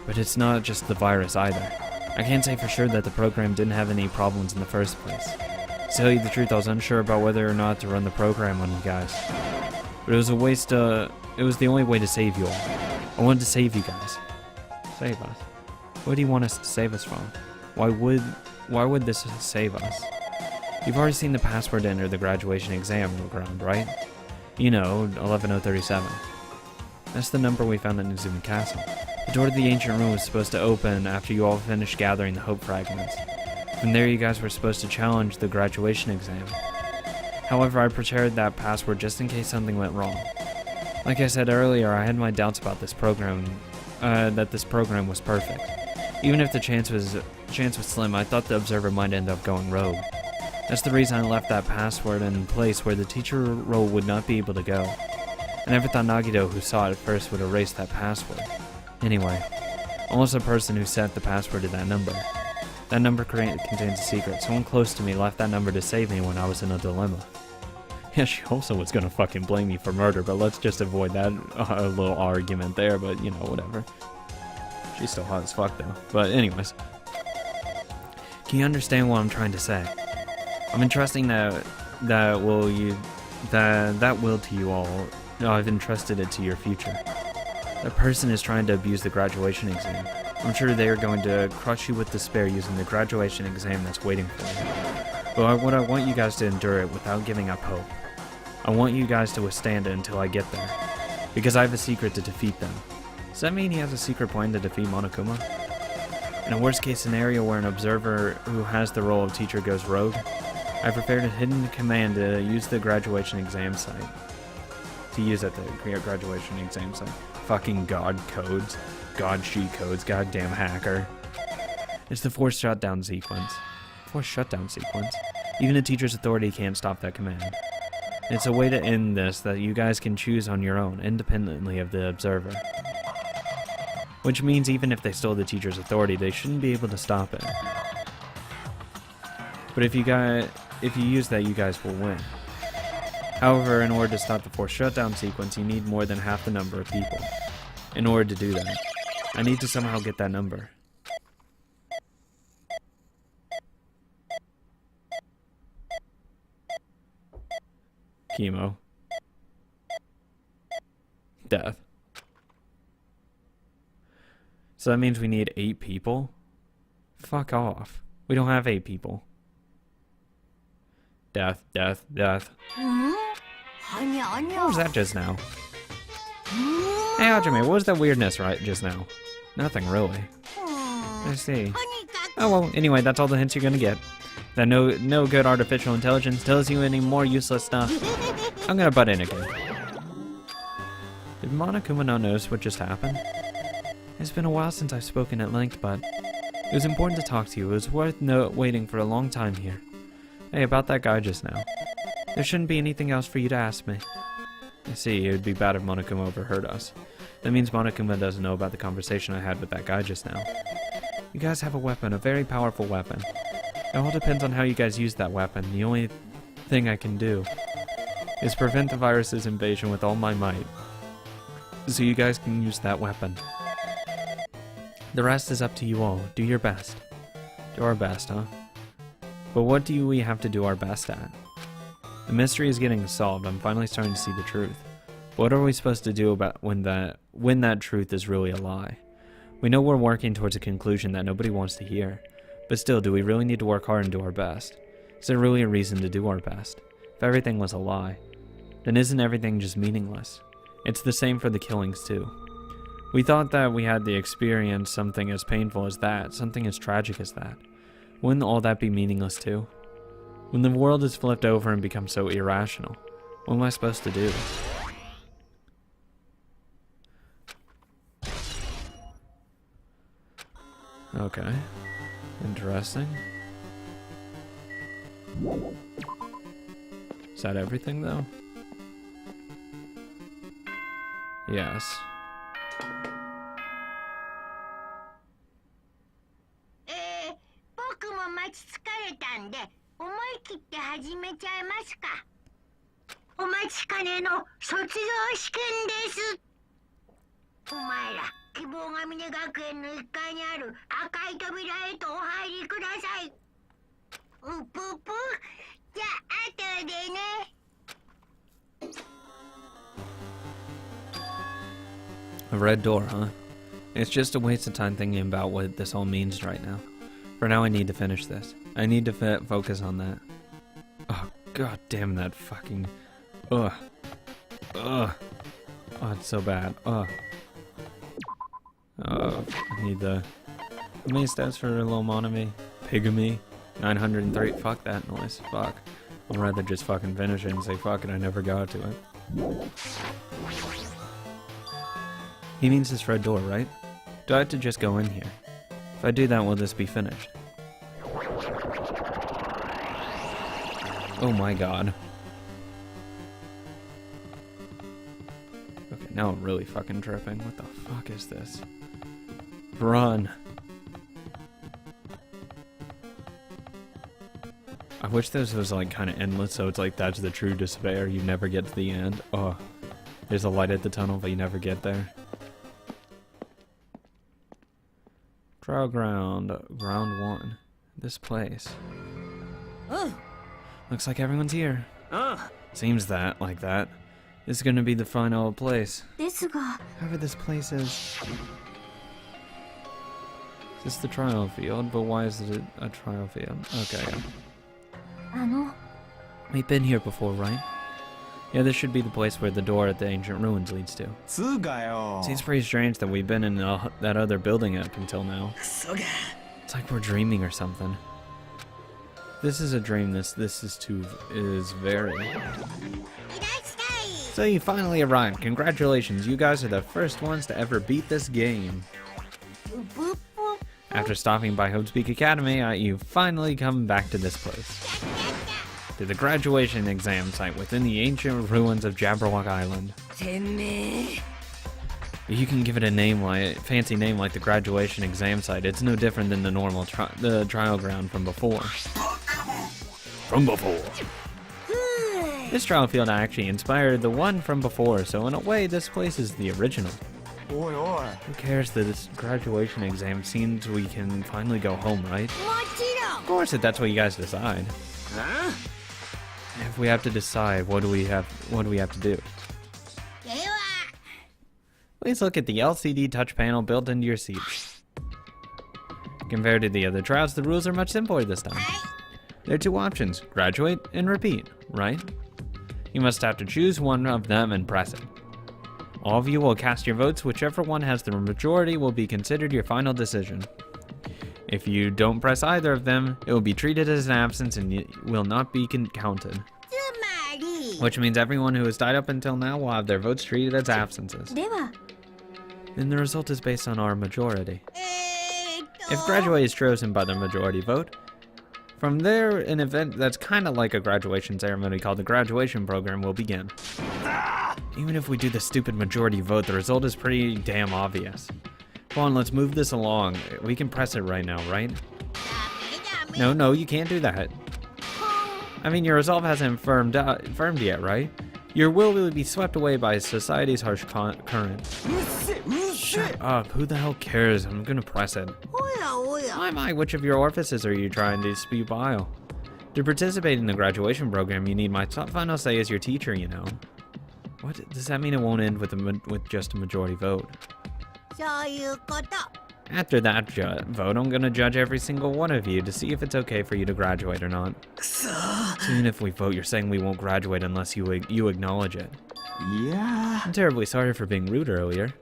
But it's not just the virus either. I can't say for sure that the program didn't have any problems in the first place. To tell you the truth, I was unsure about whether or not to run the program on you guys. But it was it was the only way to save you all. I wanted to save you guys. Save us? What do you want us to save us from? Why would this save us? You've already seen the password to enter the graduation exam ground, right? You know, 11037. That's the number we found in Izumi Castle. The door to the ancient room was supposed to open after you all finished gathering the hope fragments. From there you guys were supposed to challenge the graduation exam. However, I prepared that password just in case something went wrong. Like I said earlier, I had my doubts about this program, that this program was perfect. Even if the chance was slim, I thought the observer might end up going rogue. That's the reason I left that password in place where the teacher role would not be able to go. I never thought Nagito, who saw it at first, would erase that password. Anyway, almost the person who set the password to that number. That number contains a secret. Someone close to me left that number to save me when I was in a dilemma. Yeah, she also was gonna fucking blame me for murder, but let's just avoid that little argument there, but you know, whatever. She's still hot as fuck though. But anyways. Can you understand what I'm trying to say? I'm entrusting that will to you all. No, I've entrusted it to your future. That person is trying to abuse the graduation exam. I'm sure they are going to crush you with despair using the graduation exam that's waiting for you. But I want you guys to endure it without giving up hope. I want you guys to withstand it until I get there. Because I have a secret to defeat them. Does that mean he has a secret plan to defeat Monokuma? In a worst case scenario where an observer who has the role of teacher goes rogue, I prepared a hidden command to use the graduation exam site. To use at the graduation exam site. Fucking god codes. God cheat codes. Goddamn hacker. It's the forced shutdown sequence. Forced shutdown sequence? Even a teacher's authority can't stop that command. It's a way to end this that you guys can choose on your own, independently of the observer. Which means even if they stole the teacher's authority, they shouldn't be able to stop it. But if you use that, you guys will win. However, in order to stop the forced shutdown sequence, you need more than half the number of people. In order to do that, I need to somehow get that number. Chemo. Death. So that means we need 8 people? Fuck off. We don't have 8 people. Death, death, death. What was that just now? Hey, Hajime, what was that weirdness right just now? Nothing really. I see. Oh well, anyway, that's all the hints you're gonna get. That no good artificial intelligence tells you any more useless stuff. I'm gonna butt in again. Did Monokuma not notice what just happened? It's been a while since I've spoken at length, but it was important to talk to you. It was worth waiting for a long time here. Hey, about that guy just now. There shouldn't be anything else for you to ask me. I see, it would be bad if Monokuma overheard us. That means Monokuma doesn't know about the conversation I had with that guy just now. You guys have a weapon, a very powerful weapon. It all depends on how you guys use that weapon. The only thing I can do is prevent the virus's invasion with all my might. So you guys can use that weapon. The rest is up to you all. Do your best. Do our best, huh? But what do we have to do our best at? The mystery is getting solved. I'm finally starting to see the truth. What are we supposed to do about when that truth is really a lie? We know we're working towards a conclusion that nobody wants to hear. But still, do we really need to work hard and do our best? Is there really a reason to do our best? If everything was a lie, then isn't everything just meaningless? It's the same for the killings too. We thought that we had the experience something as painful as that, something as tragic as that. Wouldn't all that be meaningless too? When the world is flipped over and becomes so irrational, what am I supposed to do? Okay. Interesting. Is that everything though? Yes. 僕も待ち疲れたんで思い切って始めちゃいますか。お待ちかねの卒業試験です。お前ら希望が峰学園の1階にある赤い扉へとお入りください。うぷぷ。じゃあ後でね。 A red door, huh? It's just a waste of time thinking about what this all means right now. For now, I need to finish this. I need to focus on that. Oh, god damn that fucking... Ugh. Ugh. Oh, it's so bad. Ugh. Oh, I need the... How many steps for a little Monami? Pigamy? 903. Fuck that noise. Fuck. I'd rather just fucking finish it and say, fuck it, I never got to it. He means this red door, right? Do I have to just go in here? If I do that, will this be finished? Oh my god. Okay, now I'm really fucking tripping. What the fuck is this? Run. I wish this was like kind of endless, so it's like that's the true despair. You never get to the end. Oh, there's a light at the tunnel, but you never get there. Trial ground, ground 1. This place. Looks like everyone's here. Seems that, like that. This is gonna be the final place. However this place is. This is the trial field, but why is it a trial field? Okay. We've been here before, right? Yeah, this should be the place where the door at the ancient ruins leads to. Seems pretty strange that we've been in that other building up until now. It's like we're dreaming or something. This is a dream. This is very. So you finally arrived. Congratulations, you guys are the first ones to ever beat this game. After stopping by Hobespeak Academy, you finally come back to this place. To the graduation exam site within the ancient ruins of Jabberwock Island. You can give it a fancy name like the graduation exam site. It's no different than the normal trial ground from before. This trial field actually inspired the one from before, so in a way this place is the original. Who cares that this graduation exam seems we can finally go home, right? Of course, if that's what you guys decide. If we have to decide, what do we have to do? Please look at the LCD touch panel built into your seat. Compared to the other trials, the rules are much simpler this time. There are 2 options, graduate and repeat, right? You must have to choose one of them and press it. All of you will cast your votes, whichever one has the majority will be considered your final decision. If you don't press either of them, it will be treated as an absence and it will not be counted. Which means everyone who has died up until now will have their votes treated as absences. Then the result is based on our majority. If graduate is chosen by the majority vote, from there an event that's kind of like a graduation ceremony called the graduation program will begin. Even if we do the stupid majority vote, the result is pretty damn obvious. Come on, let's move this along. We can press it right now, right? No, you can't do that. I mean, your resolve hasn't firmed yet, right? Your will be swept away by society's harsh current. Shut up, who the hell cares? I'm gonna press it. My, which of your orifices are you trying to spew bile? To participate in the graduation program, you need my final say as your teacher, you know. What? Does that mean it won't end with just a majority vote? After that vote, I'm gonna judge every single one of you to see if it's okay for you to graduate or not. So even if we vote, you're saying we won't graduate unless you acknowledge it. Yeah. I'm terribly sorry for being rude earlier.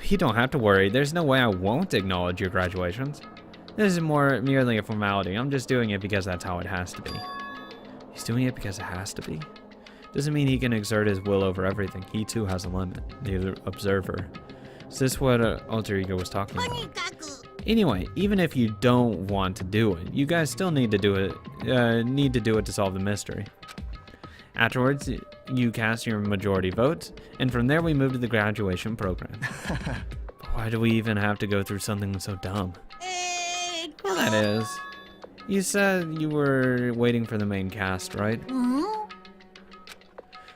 You don't have to worry. There's no way I won't acknowledge your graduations. This is merely a formality. I'm just doing it because that's how it has to be. He's doing it because it has to be? Doesn't mean he can exert his will over everything. He too has a limit. The observer. Is this what Alter Ego was talking about? Anyway, even if you don't want to do it, you guys still need to do it. To solve the mystery. Afterwards, you cast your majority votes, and from there we move to the graduation program. Why do we even have to go through something so dumb? Well, that is. You said you were waiting for the main cast, right?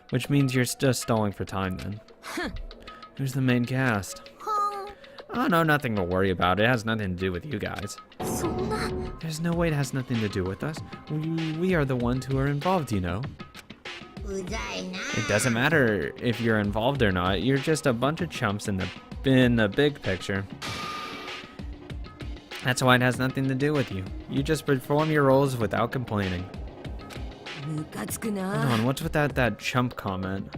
Which means you're just stalling for time then. Who's the main cast? Oh no, nothing to worry about. It has nothing to do with you guys. There's no way it has nothing to do with us. We are the ones who are involved, you know. It doesn't matter if you're involved or not. You're just a bunch of chumps in the big picture. That's why it has nothing to do with you. You just perform your roles without complaining. Hold on, what's with that chump comment?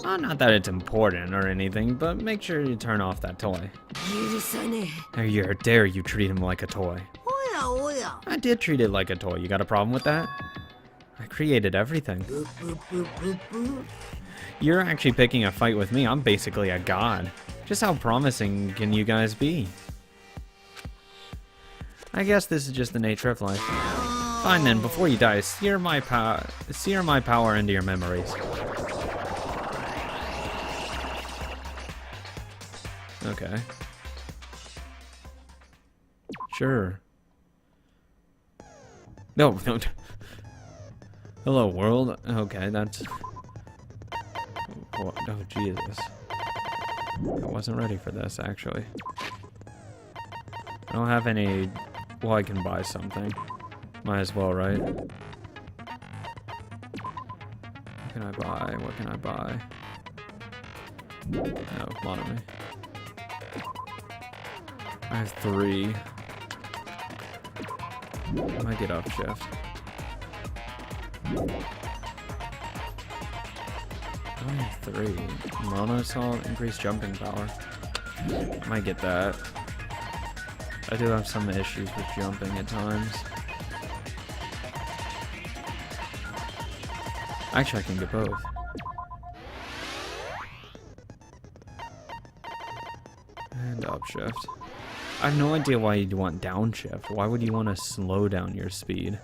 Oh, not that it's important or anything, but make sure you turn off that toy. How dare you treat him like a toy? I did treat it like a toy. You got a problem with that? I created everything. You're actually picking a fight with me. I'm basically a god. Just how promising can you guys be? I guess this is just the nature of life. Fine then, before you die, sear my power into your memories. Okay. Sure. No. Hello, world. Okay, that's... Oh, Jesus. I wasn't ready for this, actually. I don't have any... Well, I can buy something. Might as well, right? What can I buy? What can I buy? No, a lot of me. I have 3. I might get upshift. I only have 3. Mono Assault, increased jumping power. I might get that. I do have some issues with jumping at times. Actually, I can get both. And upshift. I have no idea why you'd want downshift. Why would you want to slow down your speed?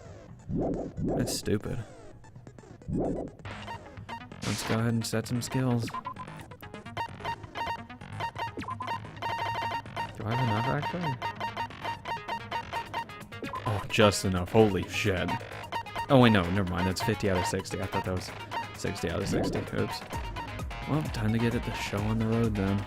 That's stupid. Let's go ahead and set some skills. Do I have enough actually? Oh, just enough. Holy shit. Oh wait, no, never mind. That's 50 out of 60. I thought that was 60 out of 60. Oops. Well, time to get the show on the road then.